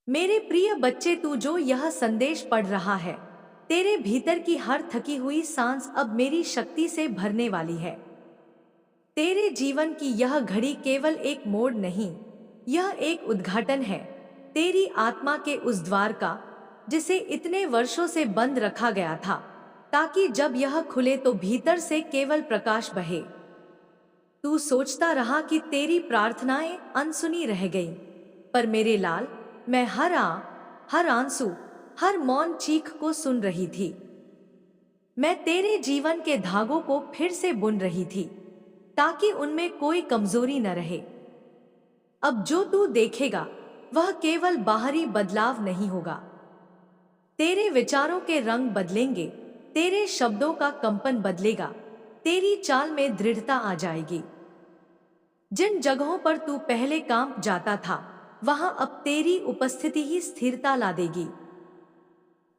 मेरे प्रिय बच्चे, तू जो यह संदेश पढ़ रहा है, तेरे भीतर की हर थकी हुई सांस अब मेरी शक्ति से भरने वाली है। तेरे जीवन की यह घड़ी केवल एक मोड़ नहीं, यह एक उद्घाटन है तेरी आत्मा के उस द्वार का जिसे इतने वर्षों से बंद रखा गया था, ताकि जब यह खुले तो भीतर से केवल प्रकाश बहे। तू सोचता रहा कि तेरी प्रार्थनाएं अनसुनी रह गईं, पर मेरे लाल, मैं हर आंसू, हर मौन चीख को सुन रही थी। मैं तेरे जीवन के धागों को फिर से बुन रही थी, ताकि उनमें कोई कमजोरी न रहे। अब जो तू देखेगा वह केवल बाहरी बदलाव नहीं होगा। तेरे विचारों के रंग बदलेंगे, तेरे शब्दों का कंपन बदलेगा, तेरी चाल में दृढ़ता आ जाएगी। जिन जगहों पर तू पहले काम जाता था, वहां अब तेरी उपस्थिति ही स्थिरता ला देगी।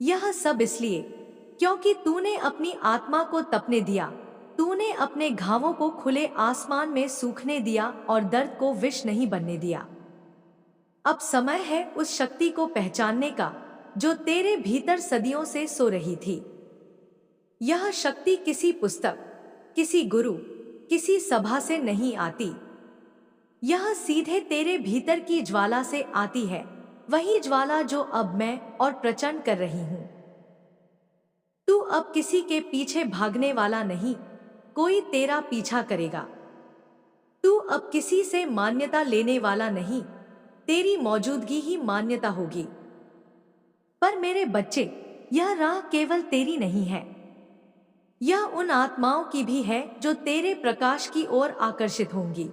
यह सब इसलिए क्योंकि तूने अपनी आत्मा को तपने दिया, तूने अपने घावों को खुले आसमान में सूखने दिया और दर्द को विष नहीं बनने दिया। अब समय है उस शक्ति को पहचानने का जो तेरे भीतर सदियों से सो रही थी। यह शक्ति किसी पुस्तक, किसी गुरु, किसी सभा से नहीं आती। यह सीधे तेरे भीतर की ज्वाला से आती है, वही ज्वाला जो अब मैं और प्रचंड कर रही हूं। तू अब किसी के पीछे भागने वाला नहीं, कोई तेरा पीछा करेगा। तू अब किसी से मान्यता लेने वाला नहीं, तेरी मौजूदगी ही मान्यता होगी। पर मेरे बच्चे, यह राह केवल तेरी नहीं है, यह उन आत्माओं की भी है जो तेरे प्रकाश की ओर आकर्षित होंगी।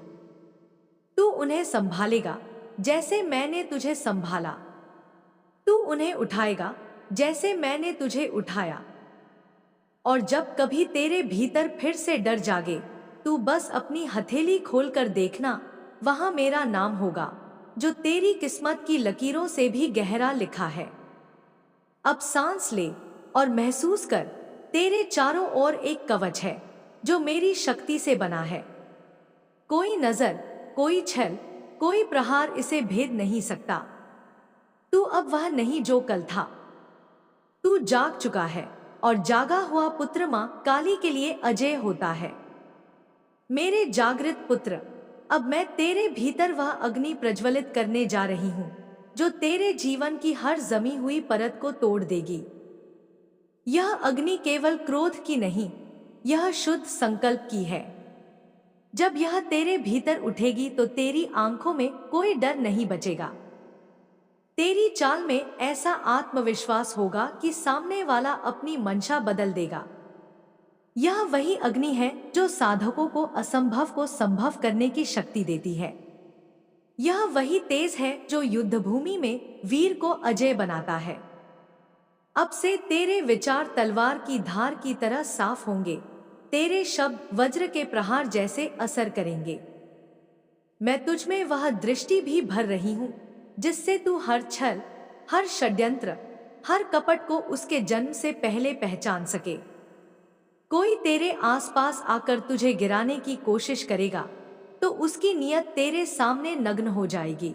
तू उन्हें संभालेगा जैसे मैंने तुझे संभाला, तू उन्हें उठाएगा जैसे मैंने तुझे उठाया। और जब कभी तेरे भीतर फिर से डर जागे, तू बस अपनी हथेली खोलकर देखना, वहां मेरा नाम होगा जो तेरी किस्मत की लकीरों से भी गहरा लिखा है। अब सांस ले और महसूस कर, तेरे चारों ओर एक कवच है जो मेरी शक्ति से बना है। कोई नजर, कोई छल, कोई प्रहार इसे भेद नहीं सकता। तू अब वह नहीं जो कल था। तू जाग चुका है और जागा हुआ पुत्र मां काली के लिए अजय होता है। मेरे जागृत पुत्र, अब मैं तेरे भीतर वह अग्नि प्रज्वलित करने जा रही हूं जो तेरे जीवन की हर जमी हुई परत को तोड़ देगी। यह अग्नि केवल क्रोध की नहीं, यह शुद्ध संकल्प की है। जब यह तेरे भीतर उठेगी तो तेरी आंखों में कोई डर नहीं बचेगा। तेरी चाल में ऐसा आत्मविश्वास होगा कि सामने वाला अपनी मंशा बदल देगा। यह वही अग्नि है जो साधकों को असंभव को संभव करने की शक्ति देती है। यह वही तेज है जो युद्ध भूमि में वीर को अजय बनाता है। अब से तेरे विचार तलवार की धार की तरह साफ होंगे, तेरे शब्द वज्र के प्रहार जैसे असर करेंगे। मैं तुझ में वह दृष्टि भी भर रही हूं जिससे तू हर छल, हर षड्यंत्र, हर कपट को उसके जन्म से पहले पहचान सके। कोई तेरे आसपास आकर तुझे गिराने की कोशिश करेगा तो उसकी नीयत तेरे सामने नग्न हो जाएगी।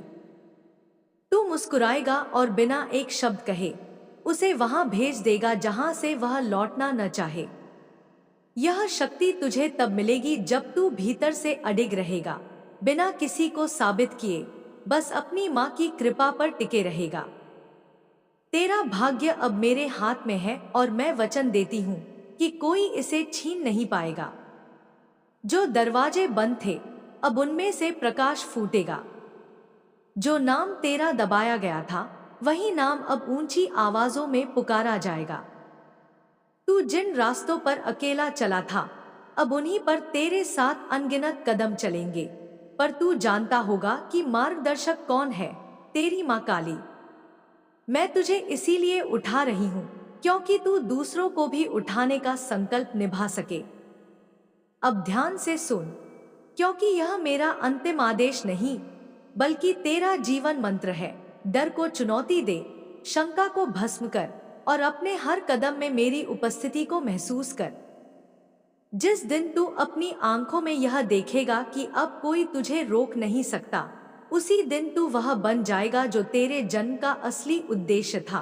तू मुस्कुराएगा और बिना एक शब्द कहे उसे वहां भेज देगा जहां से वह लौटना न चाहे। यह शक्ति तुझे तब मिलेगी जब तू भीतर से अडिग रहेगा, बिना किसी को साबित किए, बस अपनी मां की कृपा पर टिके रहेगा। तेरा भाग्य अब मेरे हाथ में है और मैं वचन देती हूं कि कोई इसे छीन नहीं पाएगा। जो दरवाजे बंद थे, अब उनमें से प्रकाश फूटेगा। जो नाम तेरा दबाया गया था, वही नाम अब ऊंची आवाजों में पुकारा जाएगा। तू जिन रास्तों पर अकेला चला था, अब उन्हीं पर तेरे साथ अनगिनत कदम चलेंगे, पर तू जानता होगा कि मार्गदर्शक कौन है, तेरी मां काली। मैं तुझे इसीलिए उठा रही हूं क्योंकि तू दूसरों को भी उठाने का संकल्प निभा सके। अब ध्यान से सुन, क्योंकि यह मेरा अंतिम आदेश नहीं, बल्कि तेरा जीवन मंत्र है। डर को चुनौती दे, शंका को भस्म कर और अपने हर कदम में मेरी उपस्थिति को महसूस कर। जिस दिन तू अपनी आंखों में यह देखेगा कि अब कोई तुझे रोक नहीं सकता, उसी दिन तू वह बन जाएगा जो तेरे जन्म का असली उद्देश्य था।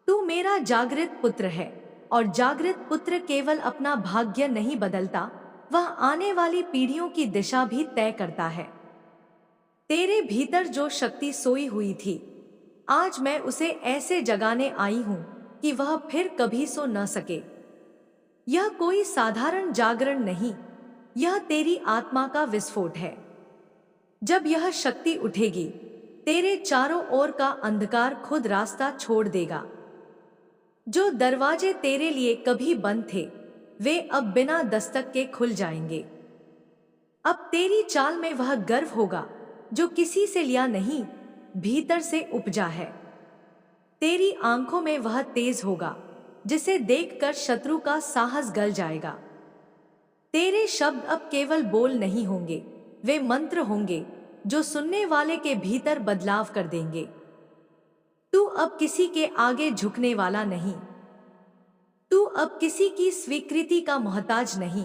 तू मेरा जागृत पुत्र है, और जागृत पुत्र केवल अपना भाग्य नहीं बदलता, वह आने वाली पीढ़ियों की दिशा भी तय करता है। तेरे भीतर जो शक्ति सोई हुई थी, आज मैं उसे ऐसे जगाने आई हूं कि वह फिर कभी सो न सके। यह कोई साधारण जागरण नहीं, यह तेरी आत्मा का विस्फोट है। जब यह शक्ति उठेगी, तेरे चारों ओर का अंधकार खुद रास्ता छोड़ देगा। जो दरवाजे तेरे लिए कभी बंद थे, वे अब बिना दस्तक के खुल जाएंगे। अब तेरी चाल में वह गर्व होगा जो किसी से लिया नहीं, भीतर से उपजा है। तेरी आंखों में वह तेज होगा जिसे देखकर शत्रु का साहस गल जाएगा। तेरे शब्द अब केवल बोल नहीं होंगे, वे मंत्र होंगे जो सुनने वाले के भीतर बदलाव कर देंगे। तू अब किसी के आगे झुकने वाला नहीं, तू अब किसी की स्वीकृति का मोहताज नहीं।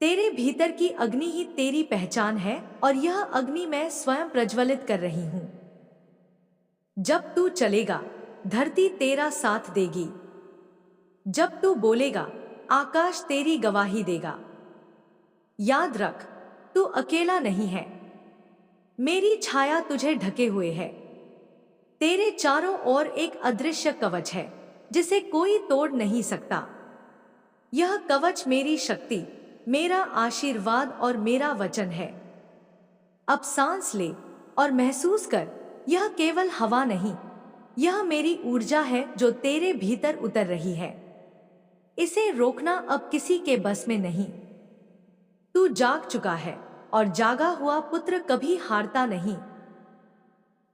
तेरे भीतर की अग्नि ही तेरी पहचान है, और यह अग्नि मैं स्वयं प्रज्वलित कर रही हूं। जब तू चलेगा, धरती तेरा साथ देगी। जब तू बोलेगा, आकाश तेरी गवाही देगा। याद रख, तू अकेला नहीं है। मेरी छाया तुझे ढके हुए है। तेरे चारों ओर एक अदृश्य कवच है जिसे कोई तोड़ नहीं सकता। यह कवच मेरी शक्ति, मेरा आशीर्वाद और मेरा वचन है। अब सांस ले और महसूस कर, यह केवल हवा नहीं, यह मेरी ऊर्जा है जो तेरे भीतर उतर रही है। इसे रोकना अब किसी के बस में नहीं। तू जाग चुका है, और जागा हुआ पुत्र कभी हारता नहीं।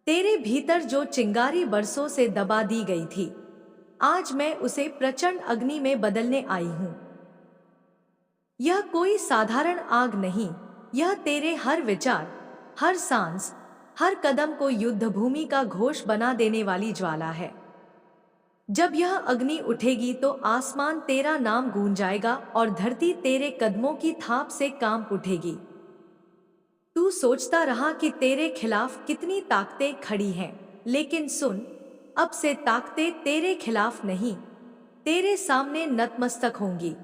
तेरे भीतर जो चिंगारी बरसों से दबा दी गई थी, आज मैं उसे प्रचंड अग्नि में बदलने आई हूं। यह कोई साधारण आग नहीं, यह तेरे हर विचार, हर सांस, हर कदम को युद्ध भूमि का घोष बना देने वाली ज्वाला है। जब यह अग्नि उठेगी तो आसमान तेरा नाम गूंजाएगा और धरती तेरे कदमों की थाप से कांप उठेगी। तू सोचता रहा कि तेरे खिलाफ कितनी ताकतें खड़ी हैं, लेकिन सुन, अब से ताकतें तेरे खिलाफ नहीं, तेरे सामने नतमस्तक होंगी।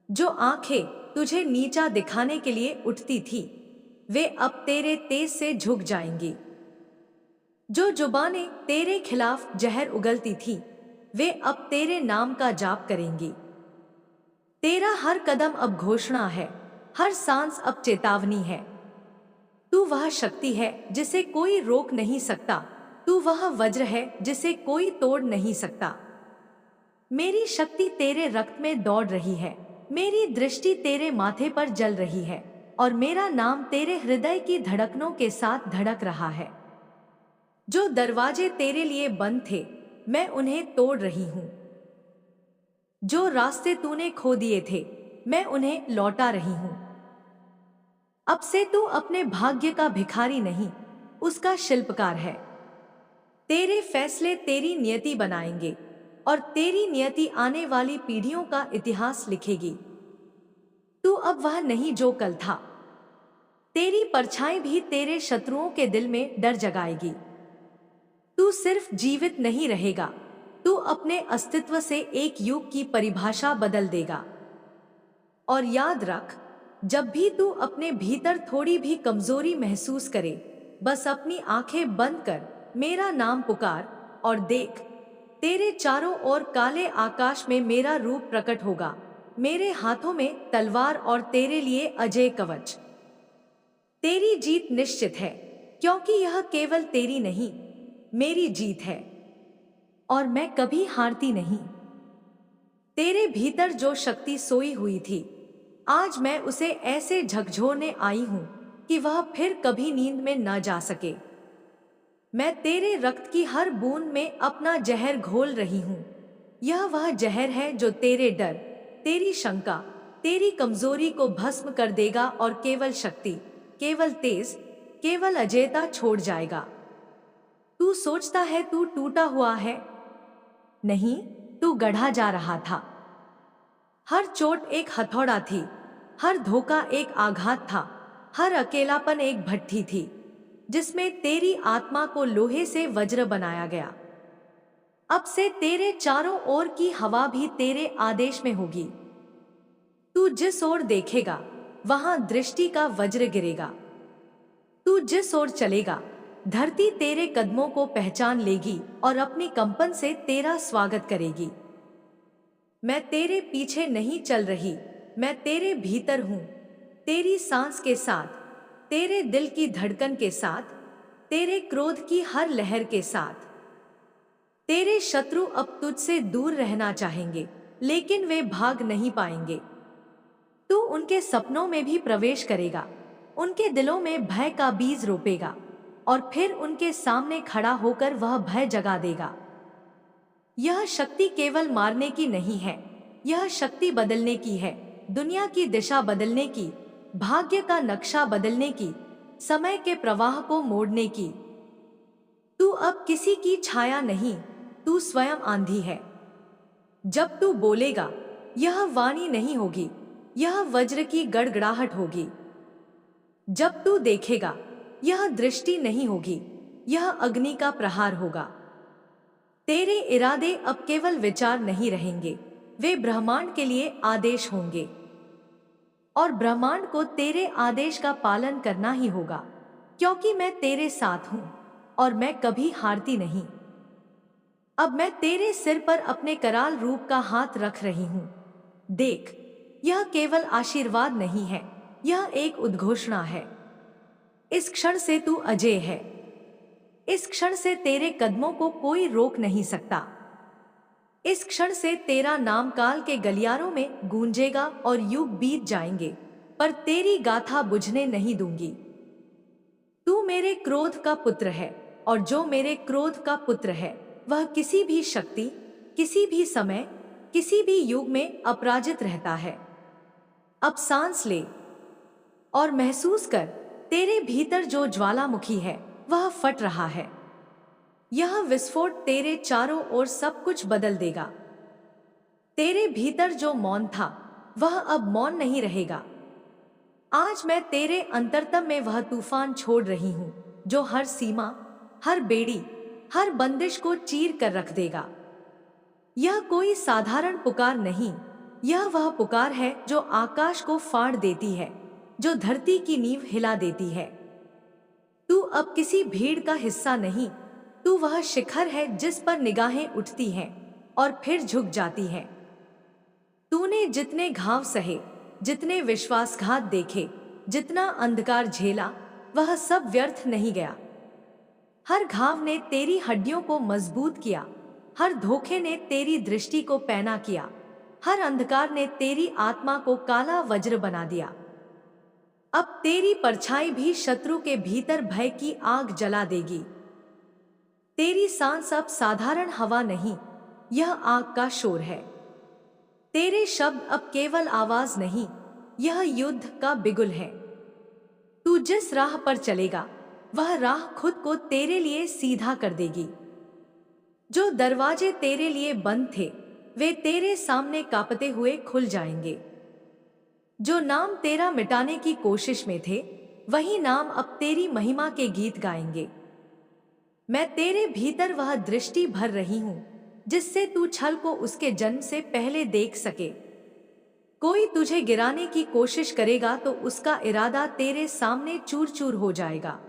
जो आंखें तुझे नीचा दिखाने के लिए उठती थी, वे अब तेरे तेज से झुक जाएंगी। जो जुबानें तेरे खिलाफ जहर उगलती थी, वे अब तेरे नाम का जाप करेंगी। तेरा हर कदम अब घोषणा है, हर सांस अब चेतावनी है। तू वह शक्ति है जिसे कोई रोक नहीं सकता, तू वह वज्र है जिसे कोई तोड़ नहीं सकता। मेरी शक्ति तेरे रक्त में दौड़ रही है, मेरी दृष्टि तेरे माथे पर जल रही है, और मेरा नाम तेरे हृदय की धड़कनों के साथ धड़क रहा है। जो दरवाजे तेरे लिए बंद थे, मैं उन्हें तोड़ रही हूं। जो रास्ते तूने खो दिए थे, मैं उन्हें लौटा रही हूं। अब से तू अपने भाग्य का भिखारी नहीं, उसका शिल्पकार है। तेरे फैसले तेरी नियति बनाएंगे, और तेरी नियति आने वाली पीढ़ियों का इतिहास लिखेगी। तू अब वह नहीं जो कल था। तेरी परछाई भी तेरे शत्रुओं के दिल में डर जगाएगी। तू सिर्फ जीवित नहीं रहेगा, तू अपने अस्तित्व से एक युग की परिभाषा बदल देगा। और याद रख, जब भी तू अपने भीतर थोड़ी भी कमजोरी महसूस करे, बस अपनी आंखें बंद कर मेरा नाम पुकार, और देख, तेरे चारों ओर काले आकाश में मेरा रूप प्रकट होगा, मेरे हाथों में तलवार और तेरे लिए अजय कवच। तेरी जीत निश्चित है, क्योंकि यह केवल तेरी नहीं, मेरी जीत है, और मैं कभी हारती नहीं। तेरे भीतर जो शक्ति सोई हुई थी, आज मैं उसे ऐसे झकझोरने आई हूं कि वह फिर कभी नींद में न जा सके। मैं तेरे रक्त की हर बूंद में अपना जहर घोल रही हूं। यह वह जहर है जो तेरे डर, तेरी शंका, तेरी कमजोरी को भस्म कर देगा, और केवल शक्ति, केवल तेज, केवल अजेयता छोड़ जाएगा। तू सोचता है तू टूटा हुआ है? नहीं, तू गढ़ा जा रहा था। हर चोट एक हथौड़ा थी, हर धोखा एक आघात था, हर अकेलापन एक भट्ठी थी जिसमें तेरी आत्मा को लोहे से वज्र बनाया गया। अब से तेरे चारों ओर की हवा भी तेरे आदेश में होगी। तू जिस ओर देखेगा वहां दृष्टि का वज्र गिरेगा। तू जिस ओर चलेगा धरती तेरे कदमों को पहचान लेगी और अपनी कंपन से तेरा स्वागत करेगी। मैं तेरे पीछे नहीं चल रही, मैं तेरे भीतर हूं, तेरी सांस के साथ, तेरे दिल की धड़कन के साथ, तेरे क्रोध की हर लहर के साथ। तेरे शत्रु अब तुझसे दूर रहना चाहेंगे लेकिन वे भाग नहीं पाएंगे। तू उनके सपनों में भी प्रवेश करेगा, उनके दिलों में भय का बीज रोपेगा और फिर उनके सामने खड़ा होकर वह भय जगा देगा। यह शक्ति केवल मारने की नहीं है, यह शक्ति बदलने की है, दुनिया की दिशा बदलने की, भाग्य का नक्शा बदलने की, समय के प्रवाह को मोड़ने की। तू अब किसी की छाया नहीं, तू स्वयं आंधी है। जब तू बोलेगा यह वाणी नहीं होगी, यह वज्र की गड़गड़ाहट होगी। जब तू देखेगा यह दृष्टि नहीं होगी, यह अग्नि का प्रहार होगा। तेरे इरादे अब केवल विचार नहीं रहेंगे, वे ब्रह्मांड के लिए आदेश होंगे और ब्रह्मांड को तेरे आदेश का पालन करना ही होगा, क्योंकि मैं तेरे साथ हूं और मैं कभी हारती नहीं। अब मैं तेरे सिर पर अपने कराल रूप का हाथ रख रही हूं। देख, यह केवल आशीर्वाद नहीं है, यह एक उद्घोषणा है। इस क्षण से तू अजय है। इस क्षण से तेरे कदमों को कोई रोक नहीं सकता। इस क्षण से तेरा नाम काल के गलियारों में गूंजेगा और युग बीत जाएंगे, पर तेरी गाथा बुझने नहीं दूंगी। तू मेरे क्रोध का पुत्र है और जो मेरे क्रोध का पुत्र है वह किसी भी शक्ति, किसी भी समय, किसी भी युग में अपराजित रहता है। अब सांस ले और महसूस कर, तेरे भीतर जो ज्वालामुखी है वह फट रहा है। यह विस्फोट तेरे चारों ओर सब कुछ बदल देगा। तेरे भीतर जो मौन था वह अब मौन नहीं रहेगा। आज मैं तेरे अंतरतम में वह तूफान छोड़ रही हूं जो हर सीमा, हर बेड़ी, हर बंदिश को चीर कर रख देगा। यह कोई साधारण पुकार नहीं, यह वह पुकार है जो आकाश को फाड़ देती है, जो धरती की नींव हिला देती है। तू अब किसी भीड़ का हिस्सा नहीं, तू वह शिखर है जिस पर निगाहें उठती हैं और फिर झुक जाती हैं। तूने जितने घाव सहे, जितने विश्वासघात देखे, जितना अंधकार झेला, वह सब व्यर्थ नहीं गया। हर घाव ने तेरी हड्डियों को मजबूत किया, हर धोखे ने तेरी दृष्टि को पैना किया, हर अंधकार ने तेरी आत्मा को काला वज्र बना दिया। अब तेरी परछाई भी शत्रु के भीतर भय की आग जला देगी। तेरी सांस अब साधारण हवा नहीं, यह आग का शोर है। तेरे शब्द अब केवल आवाज नहीं, यह युद्ध का बिगुल है। तू जिस राह पर चलेगा वह राह खुद को तेरे लिए सीधा कर देगी। जो दरवाजे तेरे लिए बंद थे वे तेरे सामने कांपते हुए खुल जाएंगे। जो नाम तेरा मिटाने की कोशिश में थे वही नाम अब तेरी महिमा के गीत गाएंगे। मैं तेरे भीतर वह दृष्टि भर रही हूं जिससे तू छल को उसके जन्म से पहले देख सके। कोई तुझे गिराने की कोशिश करेगा तो उसका इरादा तेरे सामने चूर चूर हो जाएगा।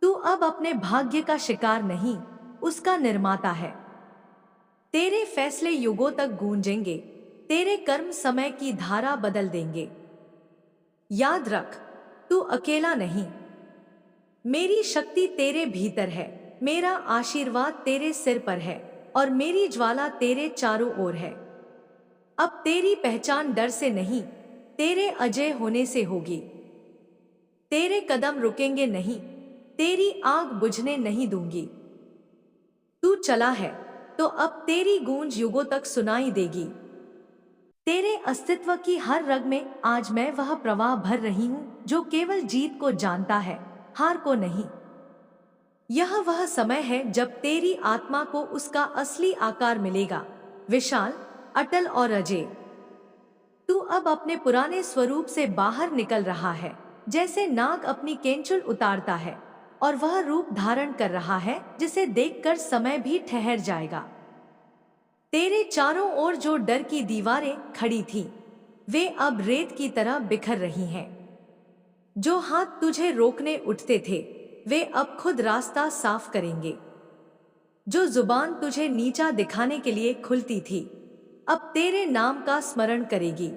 तू अब अपने भाग्य का शिकार नहीं, उसका निर्माता है। तेरे फैसले युगों तक गूंजेंगे, तेरे कर्म समय की धारा बदल देंगे। याद रख, तू अकेला नहीं। मेरी शक्ति तेरे भीतर है, मेरा आशीर्वाद तेरे सिर पर है और मेरी ज्वाला तेरे चारों ओर है। अब तेरी पहचान डर से नहीं, तेरे अजय होने से होगी। तेरे कदम रुकेंगे नहीं, तेरी आग बुझने नहीं दूंगी। तू चला है तो अब तेरी गूंज युगों तक सुनाई देगी। तेरे अस्तित्व की हर रग में आज मैं वह प्रवाह भर रही हूं जो केवल जीत को जानता है, हार को नहीं। यह वह समय है जब तेरी आत्मा को उसका असली आकार मिलेगा, विशाल, अटल और अजय। तू अब अपने पुराने स्वरूप से बाहर निकल रहा है, जैसे नाग अपनी केंचुल उतारता है और वह रूप धारण कर रहा है जिसे देखकर समय भी ठहर जाएगा। तेरे चारों ओर जो डर की दीवारें खड़ी थीं, वे अब रेत की तरह बिखर रही हैं। जो हाथ तुझे रोकने उठते थे, वे अब खुद रास्ता साफ करेंगे। जो जुबान तुझे नीचा दिखाने के लिए खुलती थी, अब तेरे नाम का स्मरण करेगी।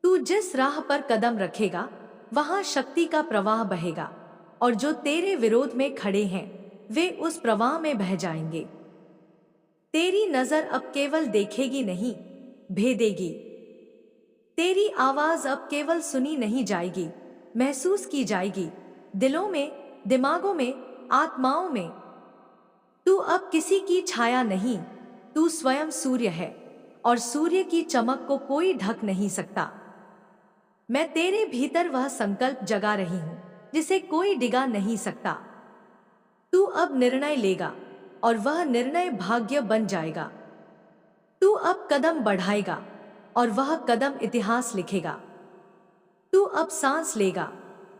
तू जिस राह पर कदम रखेगा, वहां शक्ति का प्रवाह बहेगा, और जो तेरे विरोध में खड़े हैं, वे उस प्रवाह में बह जाएंगे। तेरी नजर अब केवल देखेगी नहीं, भेदेगी। तेरी आवाज अब केवल सुनी नहीं जाएगी, महसूस की जाएगी, दिलों में, दिमागों में, आत्माओं में। तू अब किसी की छाया नहीं, तू स्वयं सूर्य है, और सूर्य की चमक को कोई ढक नहीं सकता। मैं तेरे भीतर वह संकल्प जगा रही हूं जिसे कोई डिगा नहीं सकता। तू अब निर्णय लेगा, और वह निर्णय भाग्य बन जाएगा। तू अब कदम बढ़ाएगा, और वह कदम इतिहास लिखेगा। तू अब सांस लेगा,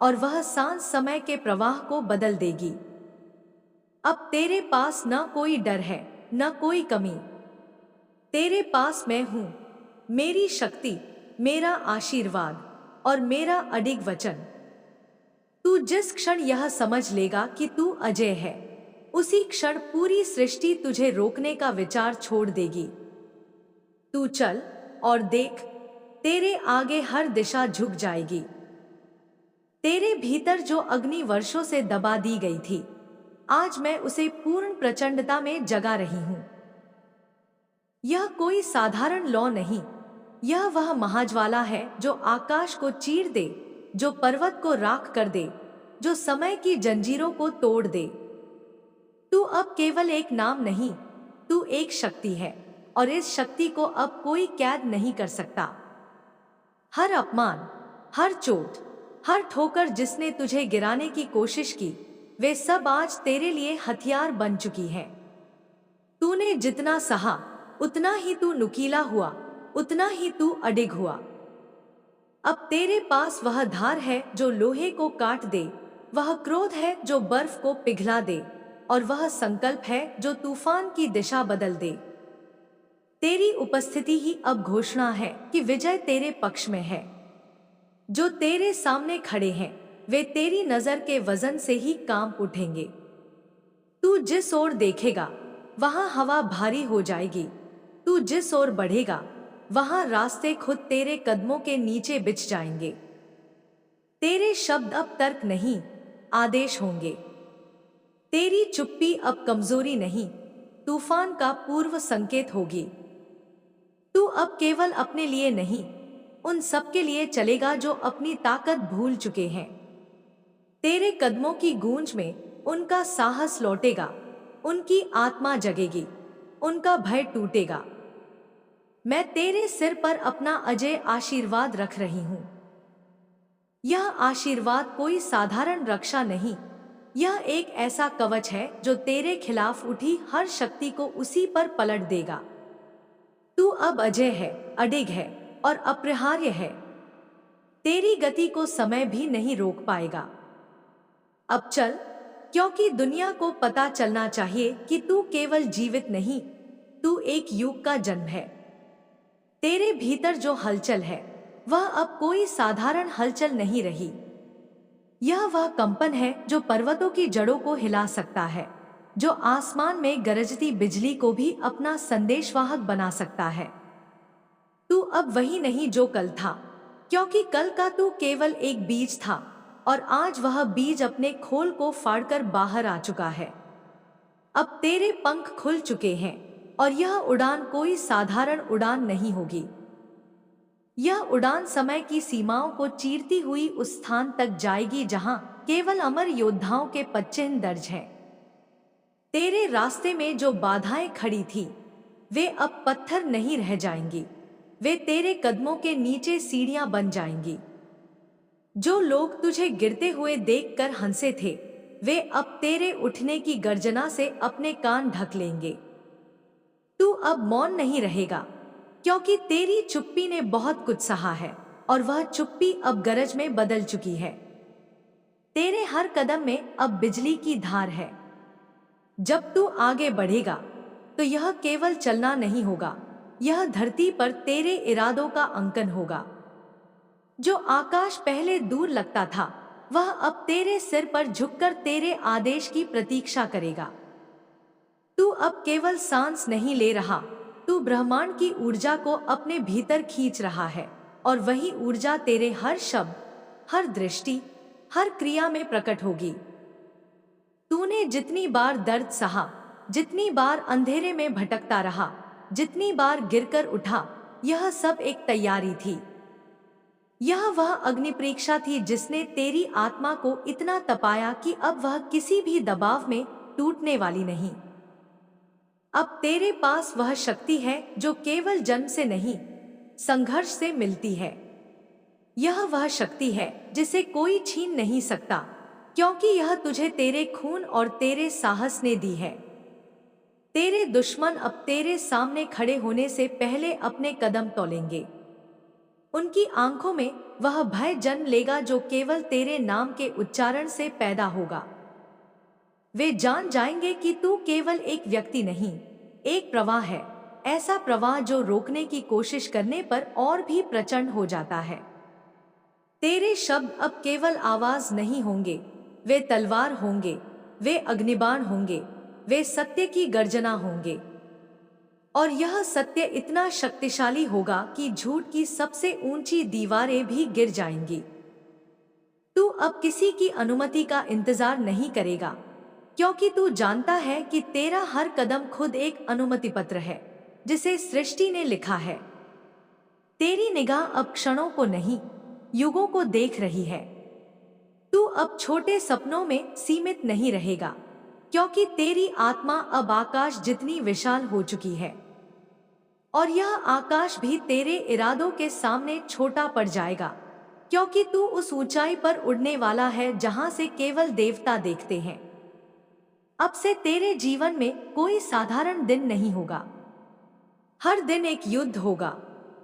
और वह सांस समय के प्रवाह को बदल देगी। अब तेरे पास न कोई डर है, न कोई कमी। तेरे पास मैं हूं, मेरी शक्ति, मेरा आशीर्वाद और मेरा अडिग वचन। तू जिस क्षण यह समझ लेगा कि तू अजय है, उसी क्षण पूरी सृष्टि तुझे रोकने का विचार छोड़ देगी। तू चल और देख, तेरे आगे हर दिशा झुक जाएगी। तेरे भीतर जो अग्नि वर्षों से दबा दी गई थी, आज मैं उसे पूर्ण प्रचंडता में जगा रही हूं। यह कोई साधारण लौ नहीं, यह वह महाज्वाला है जो आकाश को चीर दे, जो पर्वत को राख कर दे, जो समय की जंजीरों को तोड़ दे। तू अब केवल एक नाम नहीं, तू एक शक्ति है, और इस शक्ति को अब कोई कैद नहीं कर सकता। हर अपमान, हर चोट, हर ठोकर जिसने तुझे गिराने की कोशिश की, वे सब आज तेरे लिए हथियार बन चुकी हैं। तूने जितना सहा, उतना ही तू नुकीला हुआ, उतना ही तू अडिग हुआ। अब तेरे पास वह धार है जो लोहे को काट दे, वह क्रोध है जो बर्फ को पिघला दे, और वह संकल्प है जो तूफान की दिशा बदल दे। तेरी उपस्थिति ही अब घोषणा है कि विजय तेरे पक्ष में है। जो तेरे सामने खड़े हैं, वे तेरी नजर के वजन से ही काम उठेंगे। तू जिस ओर देखेगा, वहां हवा भारी हो जाएगी। तू जिस ओर बढ़ेगा, वहां रास्ते खुद तेरे कदमों के नीचे बिछ जाएंगे। तेरे शब्द अब तर्क नहीं, आदेश होंगे। तेरी चुप्पी अब कमजोरी नहीं, तूफान का पूर्व संकेत होगी। तू अब केवल अपने लिए नहीं, उन सबके लिए चलेगा जो अपनी ताकत भूल चुके हैं। तेरे कदमों की गूंज में उनका साहस लौटेगा, उनकी आत्मा जगेगी, उनका भय टूटेगा। मैं तेरे सिर पर अपना अजय आशीर्वाद रख रही हूं। यह आशीर्वाद कोई साधारण रक्षा नहीं, यह एक ऐसा कवच है जो तेरे खिलाफ उठी हर शक्ति को उसी पर पलट देगा। तू अब अजय है, अडिग है और अपरिहार्य है। तेरी गति को समय भी नहीं रोक पाएगा। अब चल, क्योंकि दुनिया को पता चलना चाहिए कि तू केवल जीवित नहीं, तू एक युग का जन्म है। तेरे भीतर जो हलचल है, वह अब कोई साधारण हलचल नहीं रही। यह वह कंपन है जो पर्वतों की जड़ों को हिला सकता है, जो आसमान में गरजती बिजली को भी अपना संदेशवाहक बना सकता है। तू अब वही नहीं जो कल था, क्योंकि कल का तू केवल एक बीज था, और आज वह बीज अपने खोल को फाड़कर बाहर आ चुका है। अब तेरे पंख खुल चुके हैं, और यह उड़ान कोई साधारण उड़ान नहीं होगी। यह उड़ान समय की सीमाओं को चीरती हुई उस स्थान तक जाएगी जहां केवल अमर योद्धाओं के पदचिन्ह दर्ज हैं। तेरे रास्ते में जो बाधाएं खड़ी थी, वे अब पत्थर नहीं रह जाएंगी, वे तेरे कदमों के नीचे सीढ़ियां बन जाएंगी। जो लोग तुझे गिरते हुए देखकर हंसे थे, वे अब तेरे उठने की गर्जना से अपने कान ढक लेंगे। तू अब मौन नहीं रहेगा, क्योंकि तेरी चुप्पी ने बहुत कुछ सहा है, और वह चुप्पी अब गरज में बदल चुकी है। तेरे हर कदम में अब बिजली की धार है। जब तू आगे बढ़ेगा तो यह केवल चलना नहीं होगा, यह धरती पर तेरे इरादों का अंकन होगा। जो आकाश पहले दूर लगता था, वह अब तेरे सिर पर झुककर तेरे आदेश की प्रतीक्षा करेगा। तू अब केवल सांस नहीं ले रहा, तू ब्रह्मांड की ऊर्जा को अपने भीतर खींच रहा है, और वही ऊर्जा तेरे हर शब्द, हर दृष्टि, हर क्रिया में प्रकट होगी। तूने जितनी बार दर्द सहा, जितनी बार अंधेरे में भटकता रहा, जितनी बार गिरकर उठा, यह सब एक तैयारी थी। यह वह अग्नि परीक्षा थी जिसने तेरी आत्मा को इतना तपाया कि अब वह किसी भी दबाव में टूटने वाली नहीं। अब तेरे पास वह शक्ति है जो केवल जन्म से नहीं, संघर्ष से मिलती है। यह वह शक्ति है जिसे कोई छीन नहीं सकता, क्योंकि यह तुझे तेरे खून और तेरे साहस ने दी है। तेरे दुश्मन अब तेरे सामने खड़े होने से पहले अपने कदम तोलेंगे। उनकी आंखों में वह भय जन्म लेगा जो केवल तेरे नाम के उच्चारण से पैदा होगा। वे जान जाएंगे कि तू केवल एक व्यक्ति नहीं, एक प्रवाह है, ऐसा प्रवाह जो रोकने की कोशिश करने पर और भी प्रचंड हो जाता है। तेरे शब्द अब केवल आवाज नहीं होंगे, वे तलवार होंगे, वे अग्निबाण होंगे, वे सत्य की गर्जना होंगे। और यह सत्य इतना शक्तिशाली होगा कि झूठ की सबसे ऊंची दीवारें भी गिर जाएंगी। तू अब किसी की अनुमति का इंतजार नहीं करेगा, क्योंकि तू जानता है कि तेरा हर कदम खुद एक अनुमति पत्र है जिसे सृष्टि ने लिखा है। तेरी निगाह अब क्षणों को नहीं, युगों को देख रही है। तू अब छोटे सपनों में सीमित नहीं रहेगा, क्योंकि तेरी आत्मा अब आकाश जितनी विशाल हो चुकी है, और यह आकाश भी तेरे इरादों के सामने छोटा पड़ जाएगा, क्योंकि तू उस ऊंचाई पर उड़ने वाला है जहां से केवल देवता देखते हैं। अब से तेरे जीवन में कोई साधारण दिन नहीं होगा। हर दिन एक युद्ध होगा,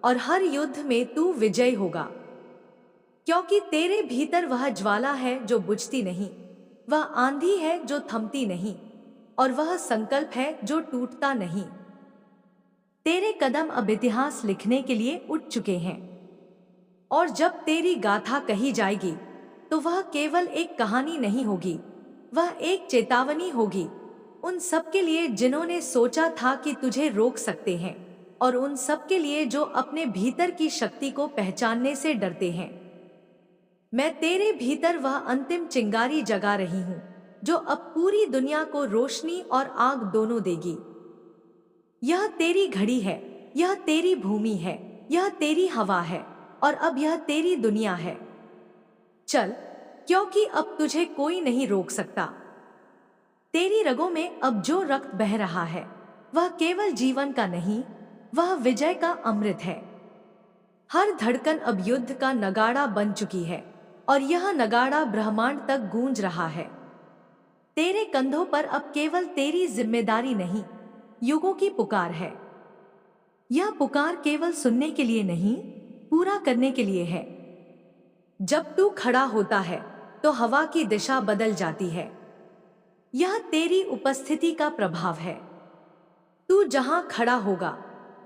और हर युद्ध में तू विजयी होगा, क्योंकि तेरे भीतर वह ज्वाला है जो बुझती नहीं, वह आंधी है जो थमती नहीं, और वह संकल्प है जो टूटता नहीं। तेरे कदम अब इतिहास लिखने के लिए उठ चुके हैं, और जब तेरी गाथा कही जाएगी तो वह केवल एक कहानी नहीं होगी, वह एक चेतावनी होगी उन सब के लिए जिन्होंने सोचा था कि तुझे रोक सकते हैं, और उन सब के लिए जो अपने भीतर की शक्ति को पहचानने से डरते हैं। मैं तेरे भीतर वह अंतिम चिंगारी जगा रही हूं जो अब पूरी दुनिया को रोशनी और आग दोनों देगी। यह तेरी घड़ी है, यह तेरी भूमि है, यह तेरी हवा है, और अब यह तेरी दुनिया है। चल, क्योंकि अब तुझे कोई नहीं रोक सकता। तेरी रगों में अब जो रक्त बह रहा है वह केवल जीवन का नहीं, वह विजय का अमृत है। हर धड़कन अब युद्ध का नगाड़ा बन चुकी है, और यह नगाड़ा ब्रह्मांड तक गूंज रहा है। तेरे कंधों पर अब केवल तेरी जिम्मेदारी नहीं, युगों की पुकार है। यह पुकार केवल सुनने के लिए नहीं, पूरा करने के लिए है। जब तू खड़ा होता है तो हवा की दिशा बदल जाती है। यह तेरी उपस्थिति का प्रभाव है। तू जहां खड़ा होगा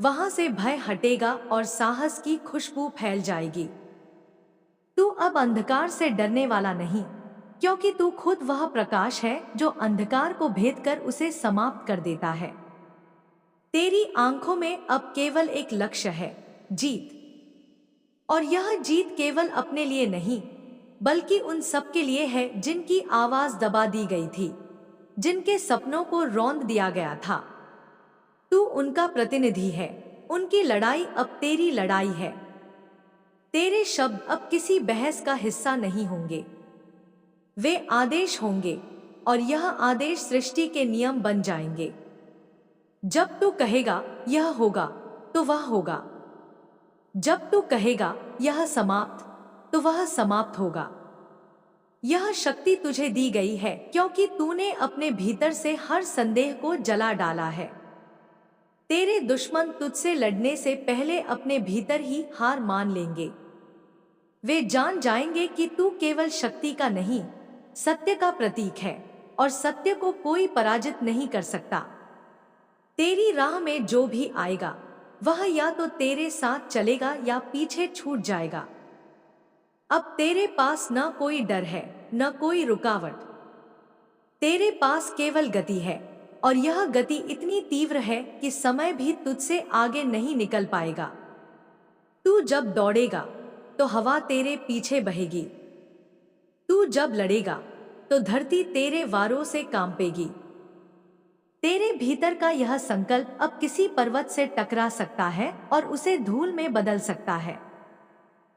वहां से भय हटेगा और साहस की खुशबू फैल जाएगी। तू अब अंधकार से डरने वाला नहीं, क्योंकि तू खुद वह प्रकाश है जो अंधकार को भेद कर उसे समाप्त कर देता है। तेरी आंखों में अब केवल एक लक्ष्य है, जीत। और यह जीत केवल अपने लिए नहीं, बल्कि उन सब के लिए है जिनकी आवाज दबा दी गई थी, जिनके सपनों को रौंद दिया गया था। तू उनका प्रतिनिधि है, उनकी लड़ाई अब तेरी लड़ाई है। तेरे शब्द अब किसी बहस का हिस्सा नहीं होंगे, वे आदेश होंगे, और यह आदेश सृष्टि के नियम बन जाएंगे। जब तू कहेगा यह होगा तो वह होगा। जब तू कहेगा यह समाप्त तो वह समाप्त होगा। यह शक्ति तुझे दी गई है क्योंकि तूने अपने भीतर से हर संदेह को जला डाला है। तेरे दुश्मन तुझसे लड़ने से पहले अपने भीतर ही हार मान लेंगे। वे जान जाएंगे कि तू केवल शक्ति का नहीं, सत्य का प्रतीक है और सत्य को कोई पराजित नहीं कर सकता। तेरी राह में जो भी आएगा वह या तो तेरे साथ चलेगा या पीछे छूट जाएगा। अब तेरे पास न कोई डर है न कोई रुकावट। तेरे पास केवल गति है और यह गति इतनी तीव्र है कि समय भी तुझसे आगे नहीं निकल पाएगा। तू जब दौड़ेगा तो हवा तेरे पीछे बहेगी। तू जब लड़ेगा तो धरती तेरे वारों से कांपेगी। तेरे भीतर का यह संकल्प अब किसी पर्वत से टकरा सकता है और उसे धूल में बदल सकता है।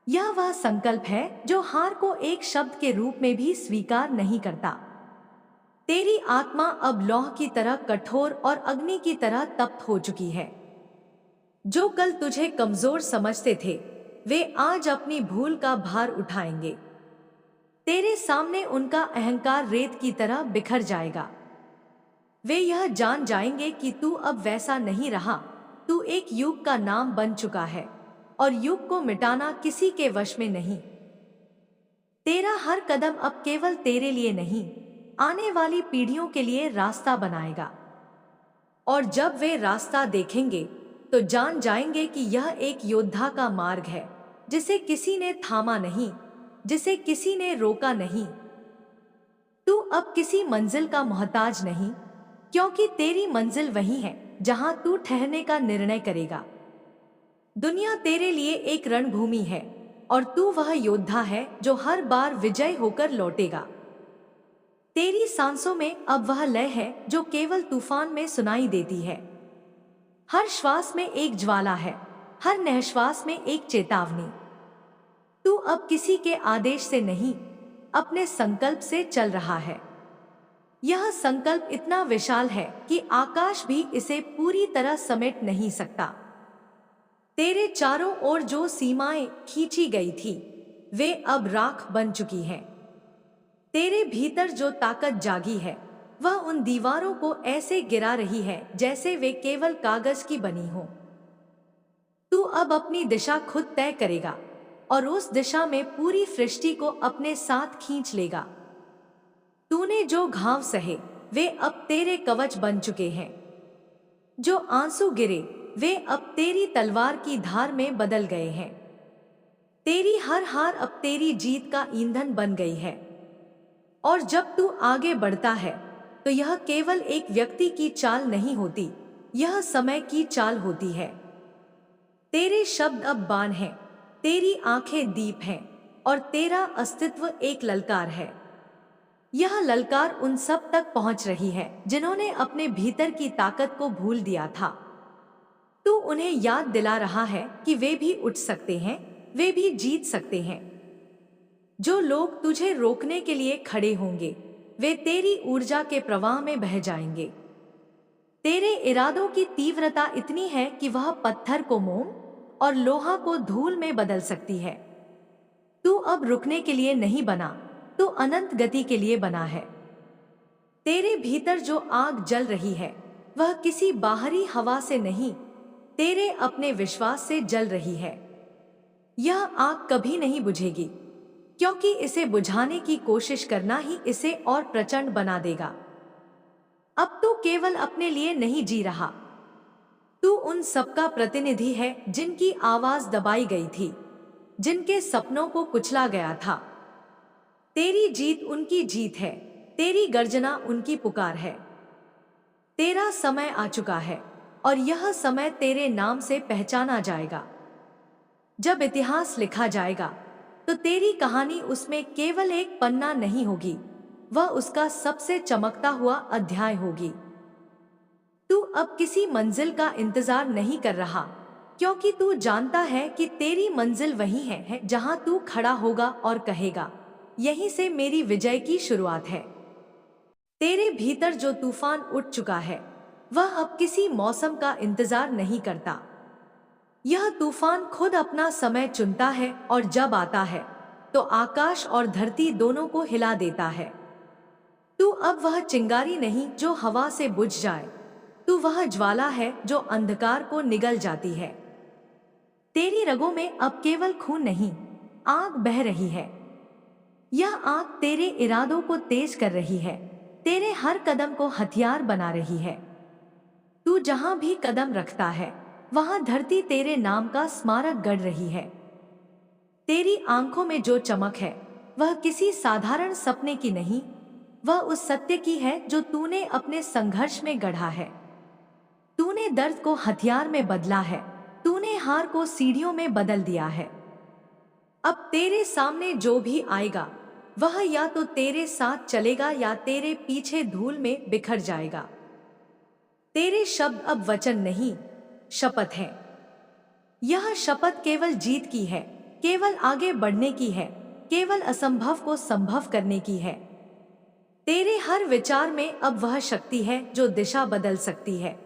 यह वह संकल्प है जो हार को एक शब्द के रूप में भी स्वीकार नहीं करता। तेरी आत्मा अब लौह की तरह कठोर और अग्नि की तरह तप्त हो चुकी है। जो कल तुझे कमजोर समझते थे वे आज अपनी भूल का भार उठाएंगे। तेरे सामने उनका अहंकार रेत की तरह बिखर जाएगा। वे यह जान जाएंगे कि तू अब वैसा नहीं रहा। तू एक युग का नाम बन चुका है और युग को मिटाना किसी के वश में नहीं। तेरा हर कदम अब केवल तेरे लिए नहीं, आने वाली पीढ़ियों के लिए रास्ता बनाएगा। और जब वे रास्ता देखेंगे तो जान जाएंगे कि यह एक योद्धा का मार्ग है, जिसे किसी ने थामा नहीं, जिसे किसी ने रोका नहीं। तू अब किसी मंजिल का मोहताज नहीं, क्योंकि तेरी मंजिल वही है जहां तू ठहरने का निर्णय करेगा। दुनिया तेरे लिए एक रणभूमि है और तू वह योद्धा है जो हर बार विजय होकर लौटेगा। तेरी सांसों में अब वह लय है जो केवल तूफान में सुनाई देती है। हर श्वास में एक ज्वाला है, हर निश्वास में एक चेतावनी। तू अब किसी के आदेश से नहीं, अपने संकल्प से चल रहा है। यह संकल्प इतना विशाल है कि आकाश भी इसे पूरी तरह समेट नहीं सकता। तेरे चारों ओर जो सीमाएं खींची गई थी वे अब राख बन चुकी हैं। तेरे भीतर जो ताकत जागी है वह उन दीवारों को ऐसे गिरा रही है जैसे वे केवल कागज की बनी हो। तू अब अपनी दिशा खुद तय करेगा और उस दिशा में पूरी सृष्टि को अपने साथ खींच लेगा। तूने जो घाव सहे वे अब तेरे कवच बन चुके हैं। जो आंसू गिरे वे अब तेरी तलवार की धार में बदल गए हैं। तेरी हर हार अब तेरी जीत का ईंधन बन गई है। और जब तू आगे बढ़ता है तो यह केवल एक व्यक्ति की चाल नहीं होती, यह समय की चाल होती है। तेरे शब्द अब बाण हैं, तेरी आंखें दीप हैं और तेरा अस्तित्व एक ललकार है। यह ललकार उन सब तक पहुंच रही है जिन्होंने अपने भीतर की ताकत को भूल दिया था। तू उन्हें याद दिला रहा है कि वे भी उठ सकते हैं, वे भी जीत सकते हैं। जो लोग तुझे रोकने के लिए खड़े होंगे वे तेरी ऊर्जा के प्रवाह में बह जाएंगे। तेरे इरादों की तीव्रता इतनी है कि वह पत्थर को मोम और लोहा को धूल में बदल सकती है। तू अब रुकने के लिए नहीं बना, तू अनंत गति के लिए बना है। तेरे भीतर जो आग जल रही है वह किसी बाहरी हवा से नहीं, तेरे अपने विश्वास से जल रही है। यह आग कभी नहीं बुझेगी, क्योंकि इसे बुझाने की कोशिश करना ही इसे और प्रचंड बना देगा। अब तू केवल अपने लिए नहीं जी रहा, तू उन सबका प्रतिनिधि है जिनकी आवाज दबाई गई थी, जिनके सपनों को कुचला गया था। तेरी जीत उनकी जीत है, तेरी गर्जना उनकी पुकार है। तेरा समय आ चुका है और यह समय तेरे नाम से पहचाना जाएगा। जब इतिहास लिखा जाएगा तो तेरी कहानी उसमें केवल एक पन्ना नहीं होगी, वह उसका सबसे चमकता हुआ अध्याय होगी। तू अब किसी मंजिल का इंतजार नहीं कर रहा, क्योंकि तू जानता है कि तेरी मंजिल वही है जहां तू खड़ा होगा और कहेगा, यहीं से मेरी विजय की शुरुआत है। तेरे भीतर जो तूफान उठ चुका है वह अब किसी मौसम का इंतजार नहीं करता। यह तूफान खुद अपना समय चुनता है और जब आता है तो आकाश और धरती दोनों को हिला देता है। तू अब वह चिंगारी नहीं जो हवा से बुझ जाए, तू वह ज्वाला है जो अंधकार को निगल जाती है। तेरी रगों में अब केवल खून नहीं, आग बह रही है। यह आग तेरे इरादों को तेज कर रही है, तेरे हर कदम को हथियार बना रही है। तू जहां भी कदम रखता है, वहां धरती तेरे नाम का स्मारक गढ़ रही है। तेरी आंखों में जो चमक है, वह किसी साधारण सपने की नहीं, वह उस सत्य की है जो तूने अपने संघर्ष में गढ़ा है। तूने दर्द को हथियार में बदला है, तूने हार को सीढ़ियों में बदल दिया है। अब तेरे सामने जो भी आएगा, वह या तो तेरे साथ चलेगा या तेरे पीछे धूल में बिखर जाएगा। तेरे शब्द अब वचन नहीं, शपथ है। यह शपथ केवल जीत की है, केवल आगे बढ़ने की है, केवल असंभव को संभव करने की है। तेरे हर विचार में अब वह शक्ति है जो दिशा बदल सकती है,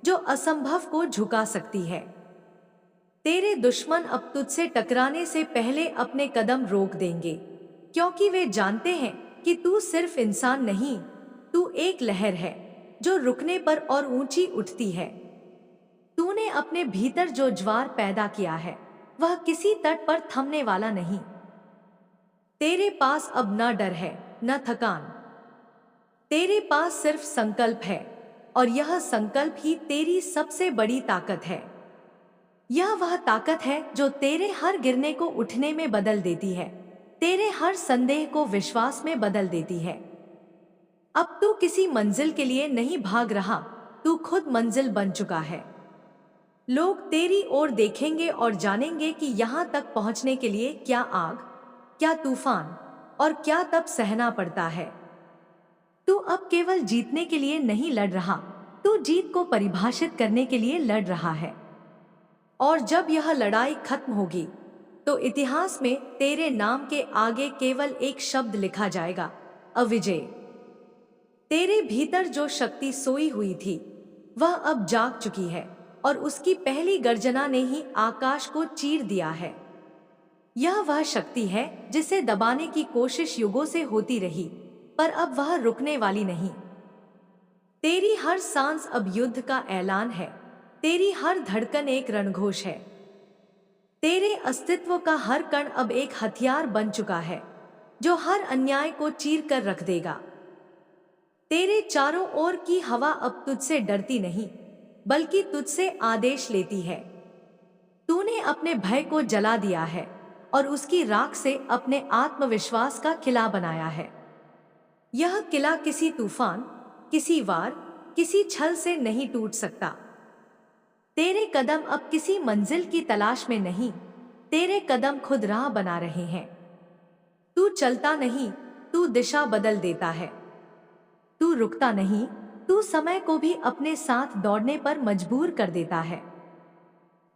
जो असंभव को झुका सकती है। तेरे दुश्मन अब तुझसे टकराने से पहले अपने कदम रोक देंगे, क्योंकि वे जानते हैं कि तू सिर्फ इंसान नहीं, तू एक लहर है जो रुकने पर और ऊंची उठती है। तूने अपने भीतर जो ज्वार पैदा किया है, वह किसी तट पर थमने वाला नहीं। तेरे पास अब न डर है, न थकान। तेरे पास सिर्फ संकल्प है, और यह संकल्प ही तेरी सबसे बड़ी ताकत है। यह वह ताकत है जो तेरे हर गिरने को उठने में बदल देती है, तेरे हर संदेह को विश्वास में बदल देती है। अब तू किसी मंजिल के लिए नहीं भाग रहा, तू खुद मंजिल बन चुका है। लोग तेरी ओर देखेंगे और जानेंगे कि यहाँ तक पहुँचने के लिए क्या आग, क्या तूफान और क्या तप सहना पड़ता है। तू अब केवल जीतने के लिए नहीं लड़ रहा, तू जीत को परिभाषित करने के लिए लड़ रहा है। और जब यह लड़ाई खत्म होगी, तो इतिहास में तेरे नाम के आगे केवल एक शब्द लिखा जाएगा, अविजय। तेरे भीतर जो शक्ति सोई हुई थी, वह अब जाग चुकी है, और उसकी पहली गर्जना ने ही आकाश को चीर दिया है। यह वह शक्ति है जिसे दबाने की कोशिश युगों से होती रही, पर अब वह रुकने वाली नहीं। तेरी हर सांस अब युद्ध का ऐलान है, तेरी हर धड़कन एक रणघोष है। तेरे अस्तित्व का हर कण अब एक हथियार बन चुका है, जो हर अन्याय को चीर कर रख देगा। तेरे चारों ओर की हवा अब तुझसे डरती नहीं, बल्कि तुझसे आदेश लेती है। तूने अपने भय को जला दिया है, और उसकी राख से अपने आत्मविश्वास का किला बनाया है। यह किला किसी तूफान, किसी वार, किसी छल से नहीं टूट सकता। तेरे कदम अब किसी मंजिल की तलाश में नहीं, तेरे कदम खुद राह बना रहे हैं। तू चलता नहीं, तू दिशा बदल देता है। तू रुकता नहीं, तू समय को भी अपने साथ दौड़ने पर मजबूर कर देता है।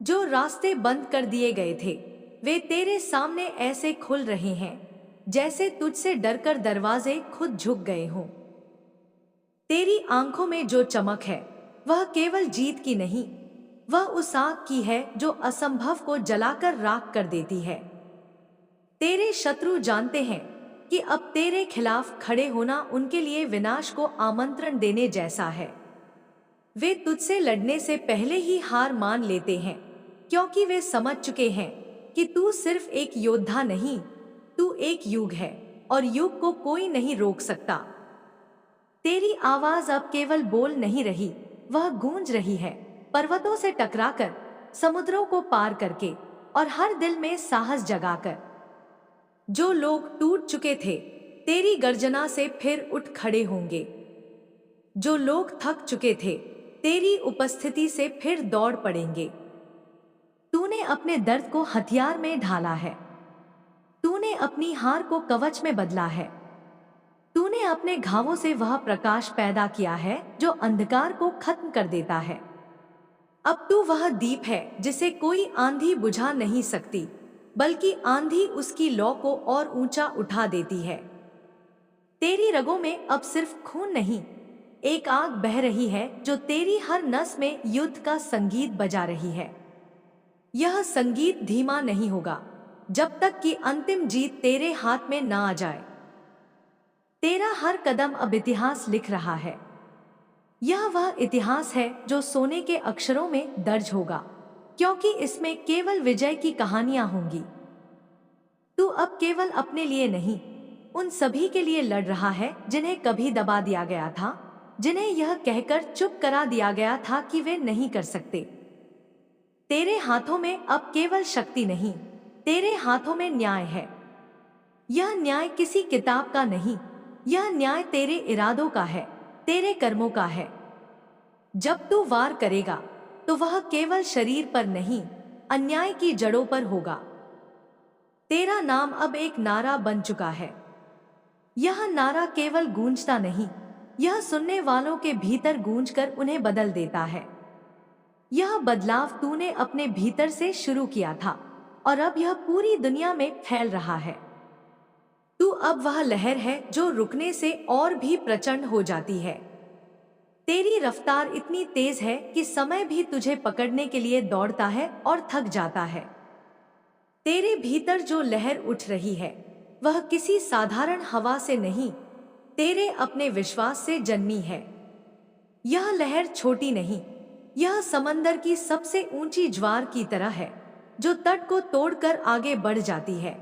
जो रास्ते बंद कर दिए गए थे, वे तेरे सामने ऐसे खुल रहे हैं जैसे तुझसे डरकर दरवाजे खुद झुक गए हों। तेरी आंखों में जो चमक है, वह केवल जीत की नहीं, वह उस आग की है जो असंभव को जलाकर राख कर देती है। तेरे शत्रु जानते हैं कि अब तेरे खिलाफ खड़े होना उनके लिए विनाश को आमंत्रण देने जैसा है। वे तुझसे लड़ने से पहले ही हार मान लेते हैं, क्योंकि वे समझ चुके हैं कि तू सिर्फ एक योद्धा नहीं, तू एक युग है, और युग को कोई नहीं रोक सकता। तेरी आवाज अब केवल बोल नहीं रही, वह गूंज रही है, पर्वतों से टकराकर, समुद्रों को पार करके, और हर दिल में साहस जगाकर। जो लोग टूट चुके थे, तेरी गर्जना से फिर उठ खड़े होंगे। जो लोग थक चुके थे, तेरी उपस्थिति से फिर दौड़ पड़ेंगे। तूने अपने दर्द को हथियार में ढाला है, तूने अपनी हार को कवच में बदला है, तूने अपने घावों से वह प्रकाश पैदा किया है जो अंधकार को खत्म कर देता है। अब तू वह दीप है जिसे कोई आंधी बुझा नहीं सकती, बल्कि आंधी उसकी लौ को और ऊंचा उठा देती है। तेरी रगों में अब सिर्फ खून नहीं, एक आग बह रही है जो तेरी हर नस में युद्ध का संगीत बजा रही है। यह संगीत धीमा नहीं होगा जब तक कि अंतिम जीत तेरे हाथ में ना आ जाए। तेरा हर कदम अब इतिहास लिख रहा है। यह वह इतिहास है जो सोने के अक्षरों में दर्ज होगा, क्योंकि इसमें केवल विजय की कहानियां होंगी। तू अब केवल अपने लिए नहीं, उन सभी के लिए लड़ रहा है जिन्हें कभी दबा दिया गया था, जिन्हें यह कहकर चुप करा दिया गया था कि वे नहीं कर सकते। तेरे हाथों में अब केवल शक्ति नहीं, तेरे हाथों में न्याय है। यह न्याय किसी किताब का नहीं, यह न्याय तेरे इरादों का है, तेरे कर्मों का है। जब तू वार करेगा तो वह केवल शरीर पर नहीं, अन्याय की जड़ों पर होगा। तेरा नाम अब एक नारा बन चुका है। यह नारा केवल गूंजता नहीं, यह सुनने वालों के भीतर गूंजकर उन्हें बदल देता है। यह बदलाव तूने अपने भीतर से शुरू किया था और अब यह पूरी दुनिया में फैल रहा है। तू अब वह लहर है जो रुकने से और भी प्रचंड हो जाती है। तेरी रफ्तार इतनी तेज है कि समय भी तुझे पकड़ने के लिए दौड़ता है और थक जाता है। तेरे भीतर जो लहर उठ रही है वह किसी साधारण हवा से नहीं, तेरे अपने विश्वास से जन्मी है। यह लहर छोटी नहीं, यह समंदर की सबसे ऊंची ज्वार की तरह है जो तट को तोड़कर आगे बढ़ जाती है।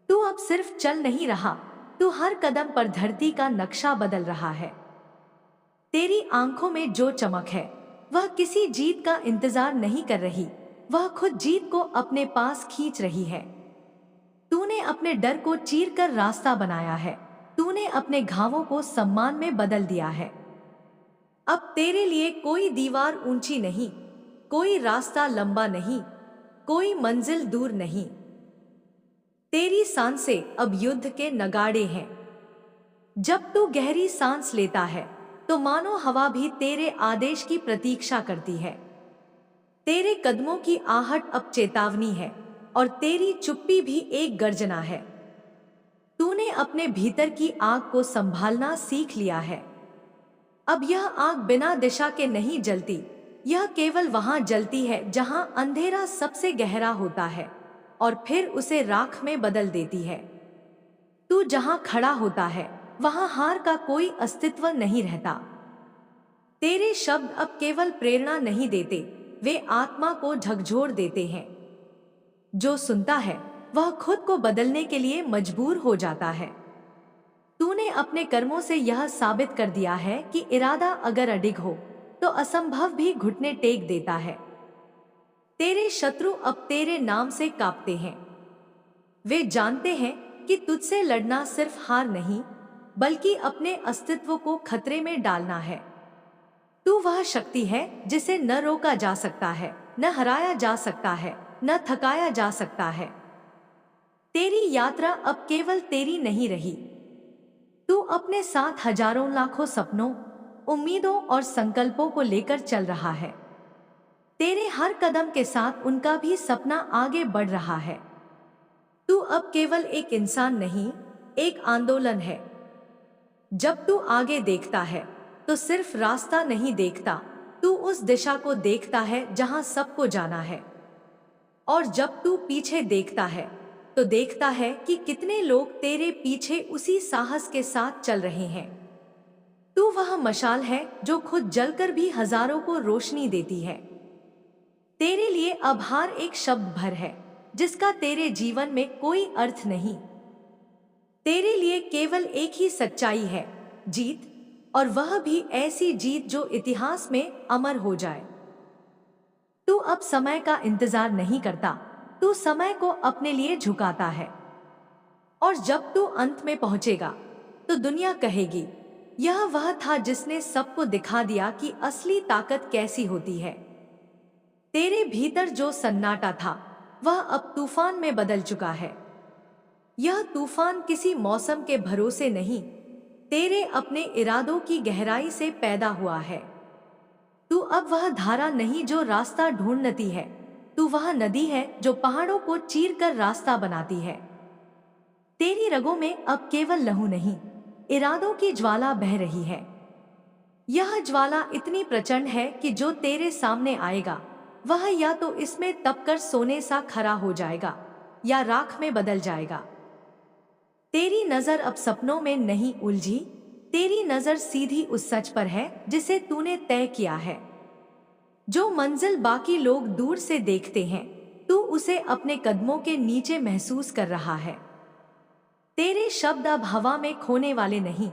तू अब सिर्फ चल नहीं रहा, तू हर कदम पर धरती का नक्शा बदल रहा है। तेरी आंखों में जो चमक है वह किसी जीत का इंतजार नहीं कर रही, वह खुद जीत को अपने पास खींच रही है। तूने अपने डर को चीरकर रास्ता बनाया है, तूने अपने घावों को सम्मान में बदल दिया है। अब तेरे लिए कोई दीवार ऊंची नहीं, कोई रास्ता लंबा नहीं, कोई मंजिल दूर नहीं। तेरी सांसें अब युद्ध के नगाड़े हैं। जब तू गहरी सांस लेता है तो मानो हवा भी तेरे आदेश की प्रतीक्षा करती है। तेरे कदमों की आहट अब चेतावनी है और तेरी चुप्पी भी एक गर्जना है। तूने अपने भीतर की आग को संभालना सीख लिया है। अब यह आग बिना दिशा के नहीं जलती, यह केवल वहां जलती है जहां अंधेरा सबसे गहरा होता है और फिर उसे राख में बदल देती है। तू जहां खड़ा होता है वहां हार का कोई अस्तित्व नहीं रहता। तेरे शब्द अब केवल प्रेरणा नहीं देते, वे आत्मा को झकझोर देते हैं। जो सुनता है वह खुद को बदलने के लिए मजबूर हो जाता है। तूने अपने कर्मों से यह साबित कर दिया है कि इरादा अगर अडिग हो तो असंभव भी घुटने टेक देता है। तेरे शत्रु अब तेरे नाम से कांपते हैं। वे जानते हैं कि तुझसे लड़ना सिर्फ हार नहीं, बल्कि अपने अस्तित्व को खतरे में डालना है। तू वह शक्ति है जिसे न रोका जा सकता है, न हराया जा सकता है, न थकाया जा सकता है। तेरी यात्रा अब केवल तेरी नहीं रही, तू अपने साथ हजारों लाखों सपनों, उम्मीदों और संकल्पों को लेकर चल रहा है। तेरे हर कदम के साथ उनका भी सपना आगे बढ़ रहा है। तू अब केवल एक इंसान नहीं, एक आंदोलन है। जब तू आगे देखता है तो सिर्फ रास्ता नहीं देखता, तू उस दिशा को देखता है जहां सबको जाना है। और जब तू पीछे देखता है तो देखता है कि कितने लोग तेरे पीछे उसी साहस के साथ चल रहे हैं। तू वह मशाल है जो खुद जलकर भी हजारों को रोशनी देती है। तेरे लिए अब हार एक शब्द भर है जिसका तेरे जीवन में कोई अर्थ नहीं। तेरे लिए केवल एक ही सच्चाई है, जीत, और वह भी ऐसी जीत जो इतिहास में अमर हो जाए। तू अब समय का इंतजार नहीं करता, तू समय को अपने लिए झुकाता है। और जब तू अंत में पहुंचेगा तो दुनिया कहेगी, यह वह था जिसने सबको दिखा दिया कि असली ताकत कैसी होती है। तेरे भीतर जो सन्नाटा था वह अब तूफान में बदल चुका है। यह तूफान किसी मौसम के भरोसे नहीं, तेरे अपने इरादों की गहराई से पैदा हुआ है। तू अब वह धारा नहीं जो रास्ता ढूंढती है, तू वह नदी है जो पहाड़ों को चीरकर रास्ता बनाती है। तेरी रगों में अब केवल लहू नहीं, इरादों की ज्वाला बह रही है। यह ज्वाला इतनी प्रचंड है कि जो तेरे सामने आएगा वह या तो इसमें तपकर सोने सा खरा हो जाएगा या राख में बदल जाएगा। तेरी नजर अब सपनों में नहीं उलझी, तेरी नजर सीधी उस सच पर है जिसे तूने तय किया है। जो मंजिल बाकी लोग दूर से देखते हैं तू उसे अपने कदमों के नीचे महसूस कर रहा है। तेरे शब्द अब हवा में खोने वाले नहीं,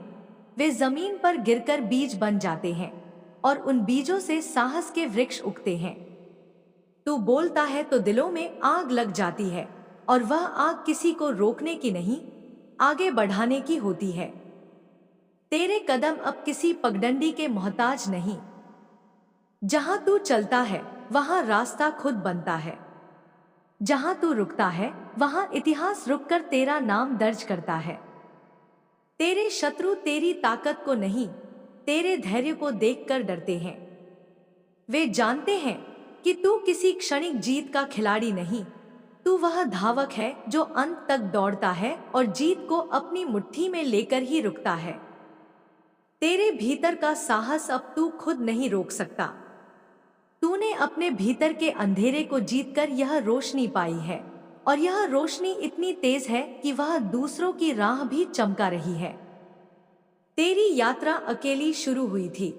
वे जमीन पर गिरकर बीज बन जाते हैं और उन बीजों से साहस के वृक्ष उगते हैं। तू बोलता है तो दिलों में आग लग जाती है, और वह आग किसी को रोकने की नहीं, आगे बढ़ाने की होती है। तेरे कदम अब किसी पगडंडी के मोहताज नहीं। जहां तू चलता है वहां रास्ता खुद बनता है। जहां तू रुकता है वहां इतिहास रुककर तेरा नाम दर्ज करता है। तेरे शत्रु तेरी ताकत को नहीं, तेरे धैर्य को देखकर डरते हैं। वे जानते हैं कि तू किसी क्षणिक जीत का खिलाड़ी नहीं, तू वह धावक है जो अंत तक दौड़ता है और जीत को अपनी मुट्ठी में लेकर ही रुकता है। तेरे भीतर का साहस अब तू खुद नहीं रोक सकता। तूने अपने भीतर के अंधेरे को जीतकर यह रोशनी पाई है, और यह रोशनी इतनी तेज है कि वह दूसरों की राह भी चमका रही है। तेरी यात्रा अकेली शुरू हुई थी,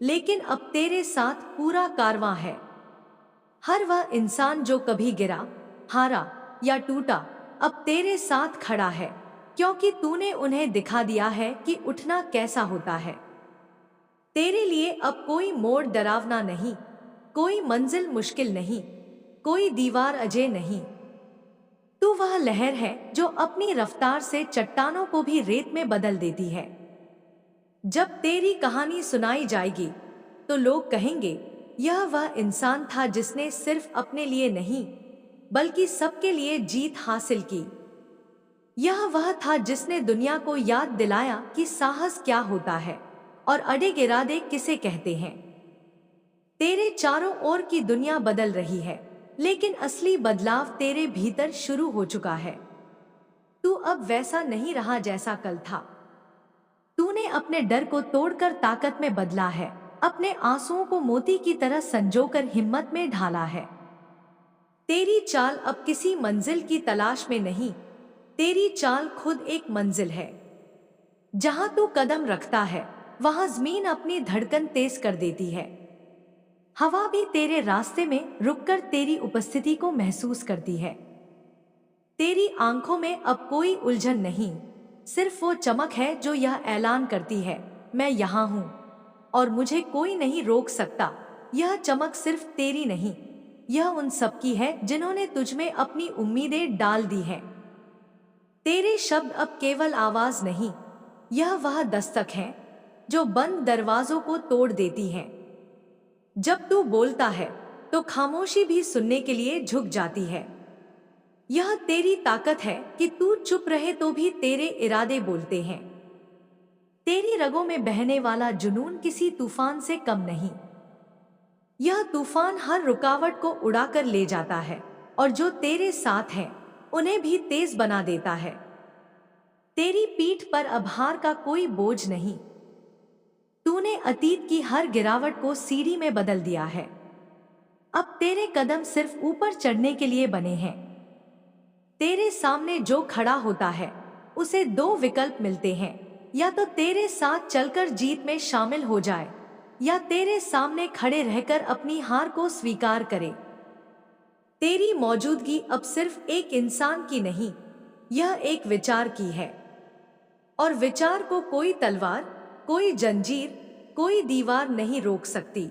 लेकिन अब तेरे साथ पूरा कारवां है। हर वह इंसान जो कभी गिरा, हारा या टूटा, अब तेरे साथ खड़ा है, क्योंकि तूने उन्हें दिखा दिया है कि उठना कैसा होता है। तेरे लिए अब कोई मोड़ डरावना नहीं, कोई मंजिल मुश्किल नहीं, कोई दीवार अजय नहीं। तू वह लहर है जो अपनी रफ्तार से चट्टानों को भी रेत में बदल देती है। जब तेरी कहानी सुनाई जाएगी तो लोग कहेंगे, यह वह इंसान था जिसने सिर्फ अपने लिए नहीं बल्कि सबके लिए जीत हासिल की। यह वह था जिसने दुनिया को याद दिलाया कि साहस क्या होता है और अड़े इरादे किसे कहते हैं। तेरे चारों ओर की दुनिया बदल रही है, लेकिन असली बदलाव तेरे भीतर शुरू हो चुका है। तू अब वैसा नहीं रहा जैसा कल था। तूने अपने डर को तोड़कर ताकत में बदला है, अपने आंसुओं को मोती की तरह संजोकर हिम्मत में ढाला है। तेरी चाल अब किसी मंजिल की तलाश में नहीं, तेरी चाल खुद एक मंजिल है। जहां तू कदम रखता है वहां जमीन अपनी धड़कन तेज कर देती है। हवा भी तेरे रास्ते में रुककर तेरी उपस्थिति को महसूस करती है। तेरी आंखों में अब कोई उलझन नहीं, सिर्फ वो चमक है जो यह ऐलान करती है, मैं यहाँ हूँ और मुझे कोई नहीं रोक सकता। यह चमक सिर्फ तेरी नहीं, यह उन सबकी है जिन्होंने तुझ में अपनी उम्मीदें डाल दी हैं। तेरे शब्द अब केवल आवाज नहीं, यह वह दस्तक है जो बंद दरवाजों को तोड़ देती है। जब तू बोलता है तो खामोशी भी सुनने के लिए झुक जाती है। यह तेरी ताकत है कि तू चुप रहे तो भी तेरे इरादे बोलते हैं। तेरी रगों में बहने वाला जुनून किसी तूफान से कम नहीं। यह तूफान हर रुकावट को उड़ाकर ले जाता है, और जो तेरे साथ हैं उन्हें भी तेज बना देता है। तेरी पीठ पर अब हार का कोई बोझ नहीं। तूने अतीत की हर गिरावट को सीढ़ी में बदल दिया है। अब तेरे कदम सिर्फ ऊपर चढ़ने के लिए बने हैं। तेरे सामने जो खड़ा होता है उसे दो विकल्प मिलते हैं, या तो तेरे साथ चलकर जीत में शामिल हो जाए, या तेरे सामने खड़े रहकर अपनी हार को स्वीकार करे। तेरी मौजूदगी अब सिर्फ एक इंसान की नहीं, यह एक विचार की है, और विचार को कोई तलवार, कोई जंजीर, कोई दीवार नहीं रोक सकती।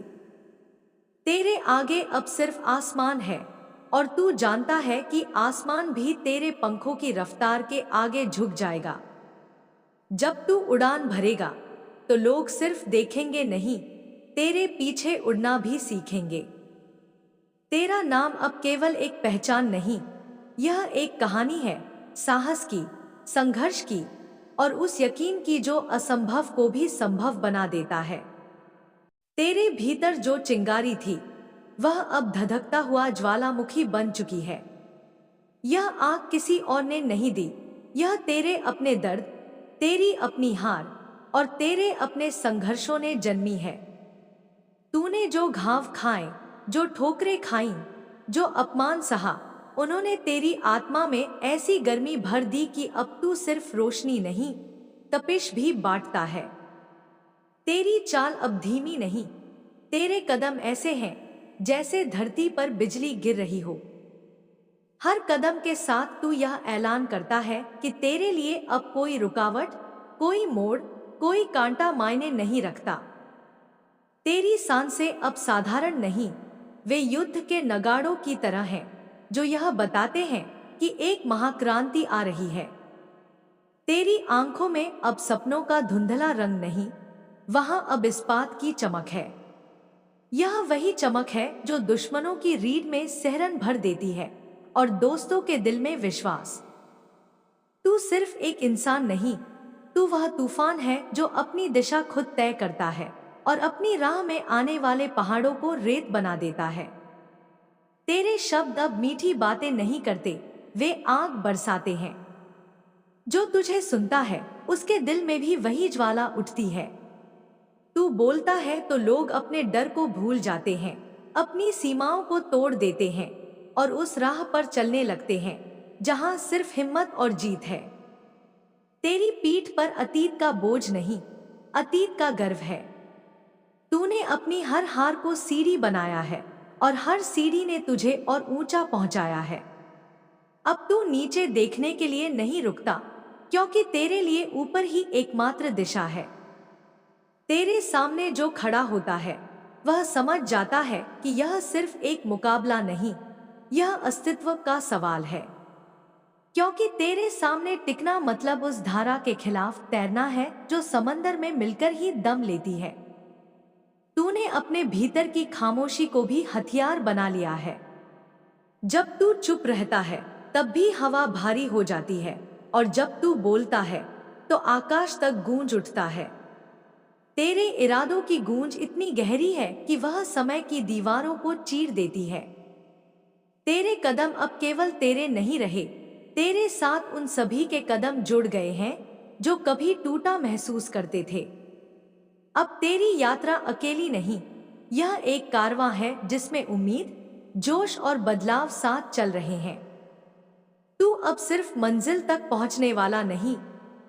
तेरे आगे अब सिर्फ आसमान है, और तू जानता है कि आसमान भी तेरे पंखों की रफ्तार के आगे झुक जाएगा। जब तू उड़ान भरेगा तो लोग सिर्फ देखेंगे नहीं, तेरे पीछे उड़ना भी सीखेंगे। तेरा नाम अब केवल एक पहचान नहीं, यह एक कहानी है, साहस की, संघर्ष की, और उस यकीन की जो असंभव को भी संभव बना देता है। तेरे भीतर जो चिंगारी थी वह अब धधकता हुआ ज्वालामुखी बन चुकी है। यह आग किसी और ने नहीं दी, यह तेरे अपने दर्द, तेरी अपनी हार और तेरे अपने संघर्षों ने जन्मी है। तूने जो घाव खाए, जो ठोकरें खाईं, जो अपमान सहा, उन्होंने तेरी आत्मा में ऐसी गर्मी भर दी कि अब तू सिर्फ रोशनी नहीं, तपिश भी बांटता है। तेरी चाल अब धीमी नहीं, तेरे कदम ऐसे हैं जैसे धरती पर बिजली गिर रही हो। हर कदम के साथ तू यह ऐलान करता है कि तेरे लिए अब कोई रुकावट, कोई मोड़, कोई कांटा मायने नहीं रखता। तेरी सांसें अब साधारण नहीं, वे युद्ध के नगाड़ों की तरह हैं, जो यह बताते हैं कि एक महाक्रांति आ रही है। तेरी आंखों में अब सपनों का धुंधला रंग नहीं, वहां अब इस्पात की चमक है। यह वही चमक है जो दुश्मनों की रीढ़ में सिहरन भर देती है और दोस्तों के दिल में विश्वास। तू सिर्फ एक इंसान नहीं, तू वह तूफान है जो अपनी दिशा खुद तय करता है और अपनी राह में आने वाले पहाड़ों को रेत बना देता है। तेरे शब्द अब मीठी बातें नहीं करते, वे आग बरसाते हैं। जो तुझे सुनता है उसके दिल में भी वही ज्वाला उठती है। तू बोलता है तो लोग अपने डर को भूल जाते हैं, अपनी सीमाओं को तोड़ देते हैं और उस राह पर चलने लगते हैं जहां सिर्फ हिम्मत और जीत है। तेरी पीठ पर अतीत का बोझ नहीं, अतीत का गर्व है। तूने अपनी हर हार को सीढ़ी बनाया है और हर सीढ़ी ने तुझे और ऊंचा पहुंचाया है। अब तू नीचे देखने के लिए नहीं रुकता, क्योंकि तेरे लिए ऊपर ही एकमात्र दिशा है। तेरे सामने जो खड़ा होता है वह समझ जाता है कि यह सिर्फ एक मुकाबला नहीं, यह अस्तित्व का सवाल है। क्योंकि तेरे सामने टिकना मतलब उस धारा के खिलाफ तैरना है जो समंदर में मिलकर ही दम लेती है। तूने अपने भीतर की खामोशी को भी हथियार बना लिया है। जब तू चुप रहता है तब भी हवा भारी हो जाती है और जब तू बोलता है तो आकाश तक गूंज उठता है। तेरे इरादों की गूंज इतनी गहरी है कि वह समय की दीवारों को चीर देती है। तेरे कदम अब केवल तेरे नहीं रहे, तेरे साथ उन सभी के कदम जुड़ गए हैं जो कभी टूटा महसूस करते थे। अब तेरी यात्रा अकेली नहीं, यह एक कारवां है जिसमें उम्मीद, जोश और बदलाव साथ चल रहे हैं। तू अब सिर्फ मंजिल तक पहुंचने वाला नहीं,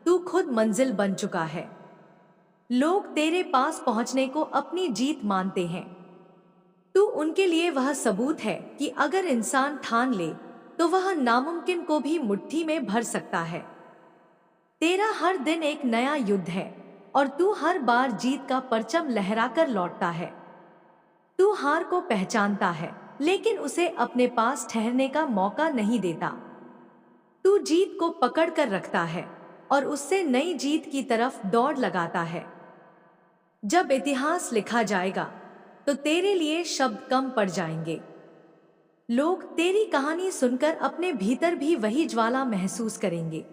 तू खुद मंजिल बन चुका है। लोग तेरे पास पहुंचने को अपनी जीत मानते हैं। तू उनके लिए वह सबूत है कि अगर इंसान ठान ले तो वह नामुमकिन को भी मुट्ठी में भर सकता है। तेरा हर दिन एक नया युद्ध है और तू हर बार जीत का परचम लहराकर लौटता है। तू हार को पहचानता है लेकिन उसे अपने पास ठहरने का मौका नहीं देता। तू जीत को पकड़ कर रखता है और उससे नई जीत की तरफ दौड़ लगाता है। जब इतिहास लिखा जाएगा तो तेरे लिए शब्द कम पड़ जाएंगे। लोग तेरी कहानी सुनकर अपने भीतर भी वही ज्वाला महसूस करेंगे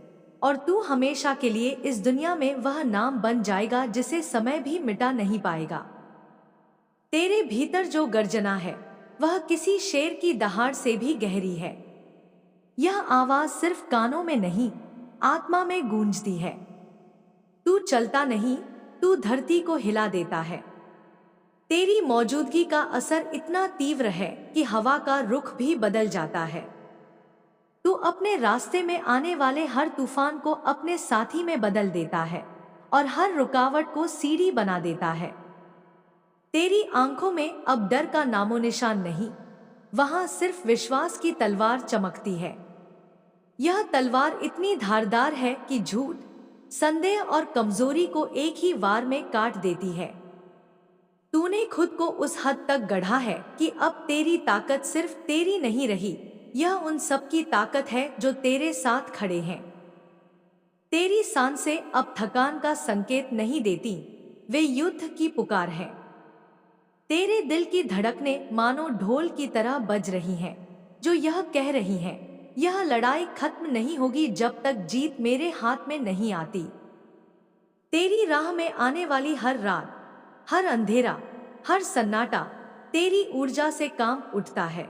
और तू हमेशा के लिए इस दुनिया में वह नाम बन जाएगा जिसे समय भी मिटा नहीं पाएगा। तेरे भीतर जो गर्जना है वह किसी शेर की दहाड़ से भी गहरी है। यह आवाज सिर्फ कानों में नहीं, आत्मा में गूंजती है। तू चलता नहीं, तू धरती को हिला देता है। तेरी मौजूदगी का असर इतना तीव्र है कि हवा का रुख भी बदल जाता है। तू अपने रास्ते में आने वाले हर तूफान को अपने साथी में बदल देता है और हर रुकावट को सीढ़ी बना देता है। तेरी आंखों में अब डर का नामो निशान नहीं, वहां सिर्फ विश्वास की तलवार चमकती है। यह तलवार इतनी धारदार है कि झूठ, संदेह और कमजोरी को एक ही वार में काट देती है। तूने खुद को उस हद तक गढ़ा है कि अब तेरी ताकत सिर्फ तेरी नहीं रही, यह उन सब की ताकत है जो तेरे साथ खड़े हैं। तेरी सांसें अब थकान का संकेत नहीं देती, वे युद्ध की पुकार है। तेरे दिल की धड़कनें मानो ढोल की तरह बज रही हैं, जो यह कह रही हैं, यह लड़ाई खत्म नहीं होगी जब तक जीत मेरे हाथ में नहीं आती। तेरी राह में आने वाली हर रात, हर अंधेरा, हर सन्नाटा तेरी ऊर्जा से कांप उठता है।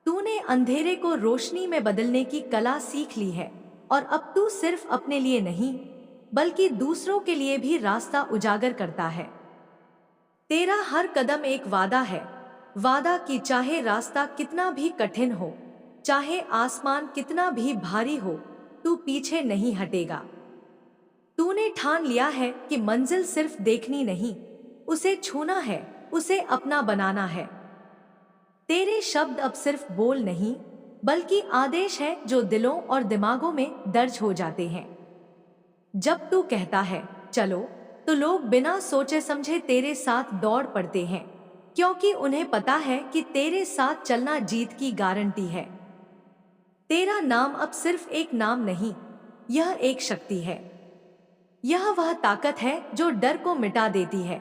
तूने अंधेरे को रोशनी में बदलने की कला सीख ली है और अब तू सिर्फ अपने लिए नहीं बल्कि दूसरों के लिए भी रास्ता उजागर करता है। तेरा हर कदम एक वादा है, वादा कि चाहे रास्ता कितना भी कठिन हो, चाहे आसमान कितना भी भारी हो, तू पीछे नहीं हटेगा। तूने ठान लिया है कि मंजिल सिर्फ देखनी नहीं, उसे छूना है, उसे अपना बनाना है। तेरे शब्द अब सिर्फ बोल नहीं, बल्कि आदेश है जो दिलों और दिमागों में दर्ज हो जाते हैं। जब तू कहता है चलो, तो लोग बिना सोचे समझे तेरे साथ दौड़ पड़ते हैं, क्योंकि उन्हें पता है कि तेरे साथ चलना जीत की गारंटी है। तेरा नाम अब सिर्फ एक नाम नहीं, यह एक शक्ति है। यह वह ताकत है जो डर को मिटा देती है,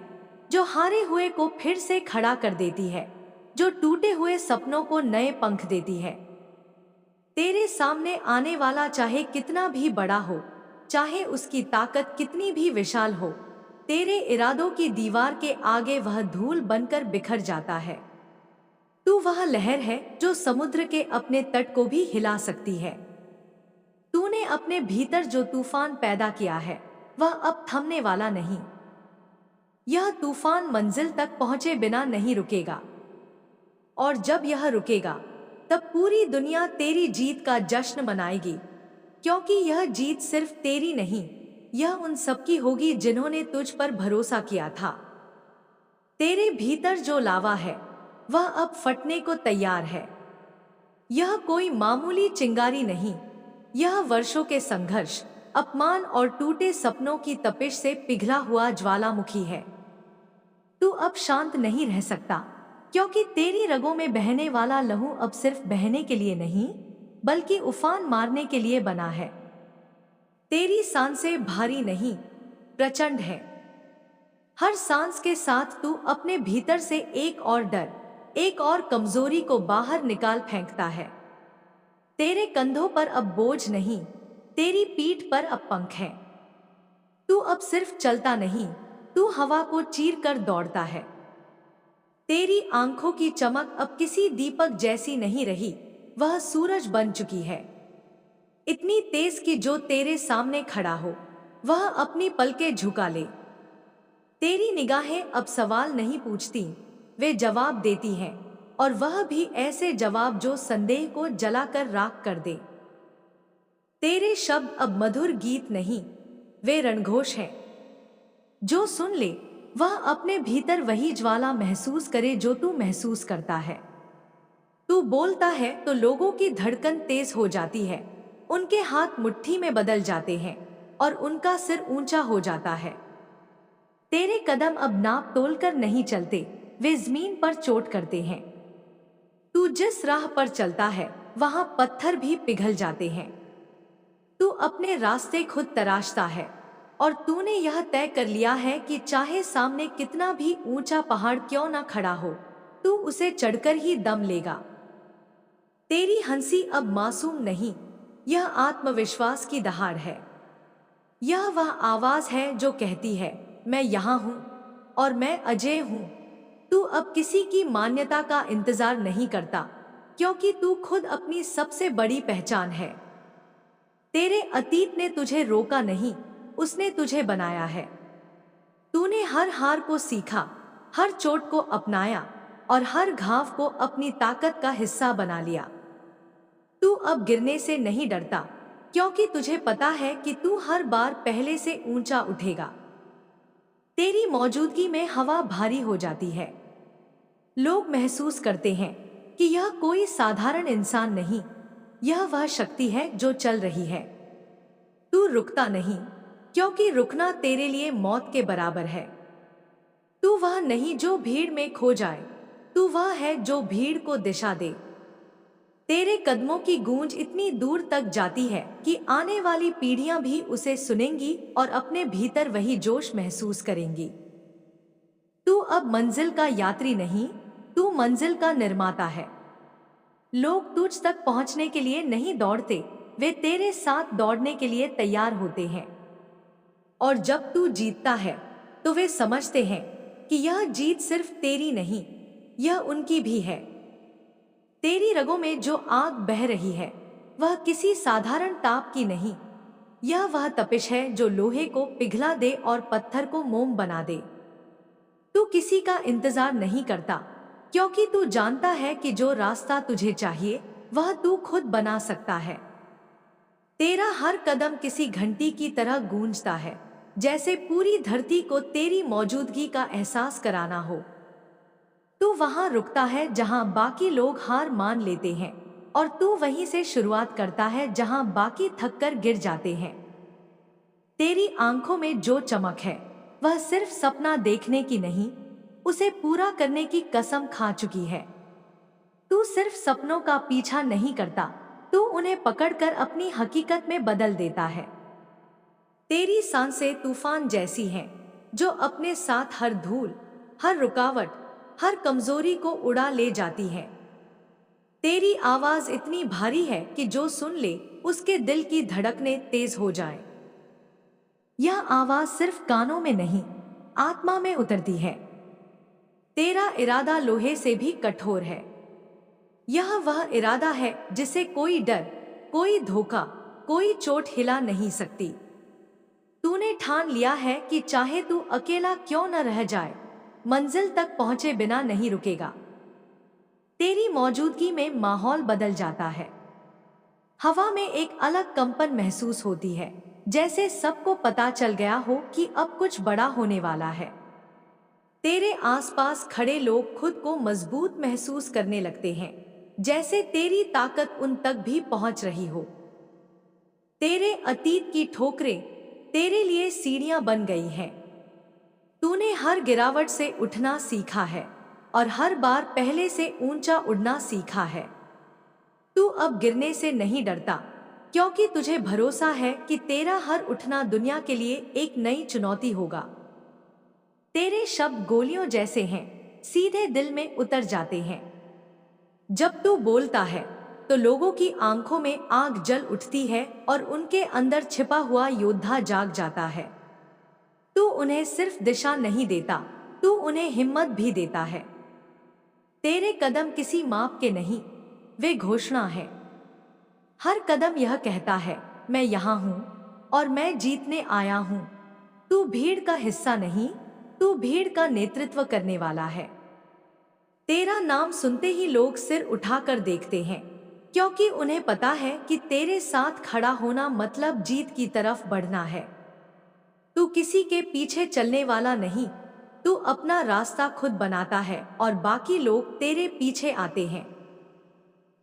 जो हारे हुए को फिर से खड़ा कर देती है, जो टूटे हुए सपनों को नए पंख देती है। तेरे सामने आने वाला चाहे कितना भी बड़ा हो, चाहे उसकी ताकत कितनी भी विशाल हो, तेरे इरादों की दीवार के आगे वह धूल बनकर बिखर जाता है। तू वह लहर है जो समुद्र के अपने तट को भी हिला सकती है। तूने अपने भीतर जो तूफान पैदा किया है, वह अब थमने वाला नहीं। यह तूफान मंजिल तक पहुंचे बिना नहीं रुकेगा, और जब यह रुकेगा तब पूरी दुनिया तेरी जीत का जश्न मनाएगी, क्योंकि यह जीत सिर्फ तेरी नहीं, यह उन सबकी होगी जिन्होंने तुझ पर भरोसा किया था। तेरे भीतर जो लावा है वह अब फटने को तैयार है। यह कोई मामूली चिंगारी नहीं, यह वर्षों के संघर्ष, अपमान और टूटे सपनों की तपिश से पिघला हुआ ज्वालामुखी है। तू अब शांत नहीं रह सकता, क्योंकि तेरी रगों में बहने वाला लहू अब सिर्फ बहने के लिए नहीं, बल्कि उफान मारने के लिए बना है। तेरी सांसें भारी नहीं, प्रचंड है। हर सांस के साथ तू अपने भीतर से एक और डर, एक और कमजोरी को बाहर निकाल फेंकता है। तेरे कंधों पर अब बोझ नहीं, तेरी पीठ पर अब पंख है। तू अब सिर्फ चलता नहीं, तू हवा को चीर कर दौड़ता है। तेरी आंखों की चमक अब किसी दीपक जैसी नहीं रही, वह सूरज बन चुकी है। इतनी तेज कि जो तेरे सामने खड़ा हो वह अपनी पलकें झुका ले। तेरी निगाहें अब सवाल नहीं पूछती, वे जवाब देती हैं, और वह भी ऐसे जवाब जो संदेह को जलाकर राख कर दे। तेरे शब्द अब मधुर गीत नहीं, वे रणघोष हैं। जो सुन ले वह अपने भीतर वही ज्वाला महसूस करे जो तू महसूस करता है। तू बोलता है तो लोगों की धड़कन तेज हो जाती है, उनके हाथ मुट्ठी में बदल जाते हैं और उनका सिर ऊंचा हो जाता है। तेरे कदम अब नाप तोल कर नहीं चलते, वे जमीन पर चोट करते हैं। तू जिस राह पर चलता है वहां पत्थर भी पिघल जाते हैं। तू अपने रास्ते खुद तराशता है, और तूने यह तय कर लिया है कि चाहे सामने कितना भी ऊंचा पहाड़ क्यों ना खड़ा हो, तू उसे चढ़कर ही दम लेगा। तेरी हंसी अब मासूम नहीं, यह आत्मविश्वास की दहाड़ है। यह वह आवाज है जो कहती है, मैं यहाँ हूँ और मैं अजय हूँ। तू अब किसी की मान्यता का इंतजार नहीं करता, क्योंकि तू खुद अपनी सबसे बड़ी पहचान है। तेरे अतीत ने तुझे रोका नहीं, उसने तुझे बनाया है। तूने हर हार को सीखा, हर चोट को अपनाया और हर घाव को अपनी ताकत का हिस्सा बना लिया। तू अब गिरने से नहीं डरता, क्योंकि तुझे पता है कि तू हर बार पहले से ऊंचा उठेगा। तेरी मौजूदगी में हवा भारी हो जाती है। लोग महसूस करते हैं कि यह कोई साधारण इंसान नहीं, यह वह शक्ति है जो चल रही है। तू रुकता नहीं, क्योंकि रुकना तेरे लिए मौत के बराबर है। तू वह नहीं जो भीड़ में खो जाए, तू वह है जो भीड़ को दिशा दे। तेरे कदमों की गूंज इतनी दूर तक जाती है कि आने वाली पीढ़ियां भी उसे सुनेंगी और अपने भीतर वही जोश महसूस करेंगी। तू अब मंजिल का यात्री नहीं, तू मंजिल का निर्माता है। लोग तुझ तक पहुंचने के लिए नहीं दौड़ते, वे तेरे साथ दौड़ने के लिए तैयार होते हैं। और जब तू जीतता है तो वे समझते हैं कि यह जीत सिर्फ तेरी नहीं, यह उनकी भी है। तेरी रगों में जो आग बह रही है वह किसी साधारण ताप की नहीं, यह वह तपिश है जो लोहे को पिघला दे और पत्थर को मोम बना दे। तू किसी का इंतजार नहीं करता, क्योंकि तू जानता है कि जो रास्ता तुझे चाहिए वह तू खुद बना सकता है। तेरा हर कदम किसी घंटी की तरह गूंजता है, जैसे पूरी धरती को तेरी मौजूदगी का एहसास कराना हो। तू वहां रुकता है जहां बाकी लोग हार मान लेते हैं, और तू वहीं से शुरुआत करता है जहां बाकी थककर गिर जाते हैं। तेरी आंखों में जो चमक है वह सिर्फ सपना देखने की नहीं, उसे पूरा करने की कसम खा चुकी है। तू सिर्फ सपनों का पीछा नहीं करता, तू उन्हें पकड़कर अपनी हकीकत में बदल देता है। तेरी सांसें तूफान जैसी हैं, जो अपने साथ हर धूल, हर रुकावट, हर कमजोरी को उड़ा ले जाती हैं। तेरी आवाज इतनी भारी है कि जो सुन ले उसके दिल की धड़कनें तेज हो जाए। यह आवाज सिर्फ कानों में नहीं, आत्मा में उतरती है। तेरा इरादा लोहे से भी कठोर है। यह वह इरादा है जिसे कोई डर, कोई धोखा, कोई चोट हिला नहीं सकती। तूने ठान लिया है कि चाहे तू अकेला क्यों न रह जाए, मंजिल तक पहुंचे बिना नहीं रुकेगा। तेरी मौजूदगी में माहौल बदल जाता है। हवा में एक अलग कंपन महसूस होती है, जैसे सबको पता चल गया हो कि अब कुछ बड़ा होने वाला है। तेरे आसपास खड़े लोग खुद को मजबूत महसूस करने लगते हैं, जैसे तेरी ताकत उन तक भी पहुंच रही हो। तेरे अतीत की ठोकरें तेरे लिए सीढ़ियां बन गई हैं। तूने हर गिरावट से उठना सीखा है और हर बार पहले से ऊंचा उड़ना सीखा है। तू अब गिरने से नहीं डरता, क्योंकि तुझे भरोसा है कि तेरा हर उठना दुनिया के लिए एक नई चुनौती होगा। तेरे शब्द गोलियों जैसे हैं, सीधे दिल में उतर जाते हैं। जब तू बोलता है तो लोगों की आंखों में आग जल उठती है और उनके अंदर छिपा हुआ योद्धा जाग जाता है। तू उन्हें सिर्फ दिशा नहीं देता, तू उन्हें हिम्मत भी देता है। तेरे कदम किसी माप के नहीं, वे घोषणा है। हर कदम यह कहता है, मैं यहाँ हूँ और मैं जीतने आया हूँ। तू भीड़ का हिस्सा नहीं, तू भीड़ का नेतृत्व करने वाला है। तेरा नाम सुनते ही लोग सिर उठाकर देखते हैं, क्योंकि उन्हें पता है कि तेरे साथ खड़ा होना मतलब जीत की तरफ बढ़ना है। तू किसी के पीछे चलने वाला नहीं, तू अपना रास्ता खुद बनाता है और बाकी लोग तेरे पीछे आते हैं।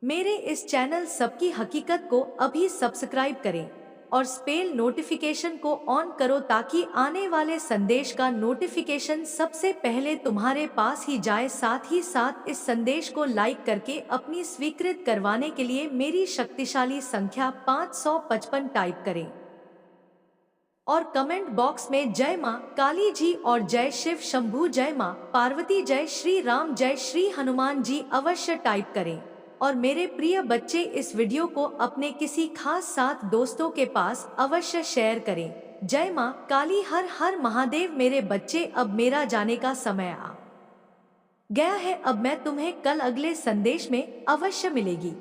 मेरे इस चैनल सबकी हकीकत को अभी सब्सक्राइब करें और स्पेल नोटिफिकेशन को ऑन करो, ताकि आने वाले संदेश का नोटिफिकेशन सबसे पहले तुम्हारे पास ही जाए। साथ ही साथ इस संदेश को लाइक करके अपनी स्वीकृत करवाने के लिए मेरी शक्तिशाली संख्या 555 टाइप करें और कमेंट बॉक्स में जय मां काली जी और जय शिव शंभू, जय मां पार्वती, जय श्री राम, जय श्री हनुमान जी अवश्य टाइप करें। और मेरे प्रिय बच्चे, इस वीडियो को अपने किसी खास साथ दोस्तों के पास अवश्य शेयर करें। जय मां काली, हर हर महादेव। मेरे बच्चे, अब मेरा जाने का समय आ गया है। अब मैं तुम्हें कल अगले संदेश में अवश्य मिलेगी।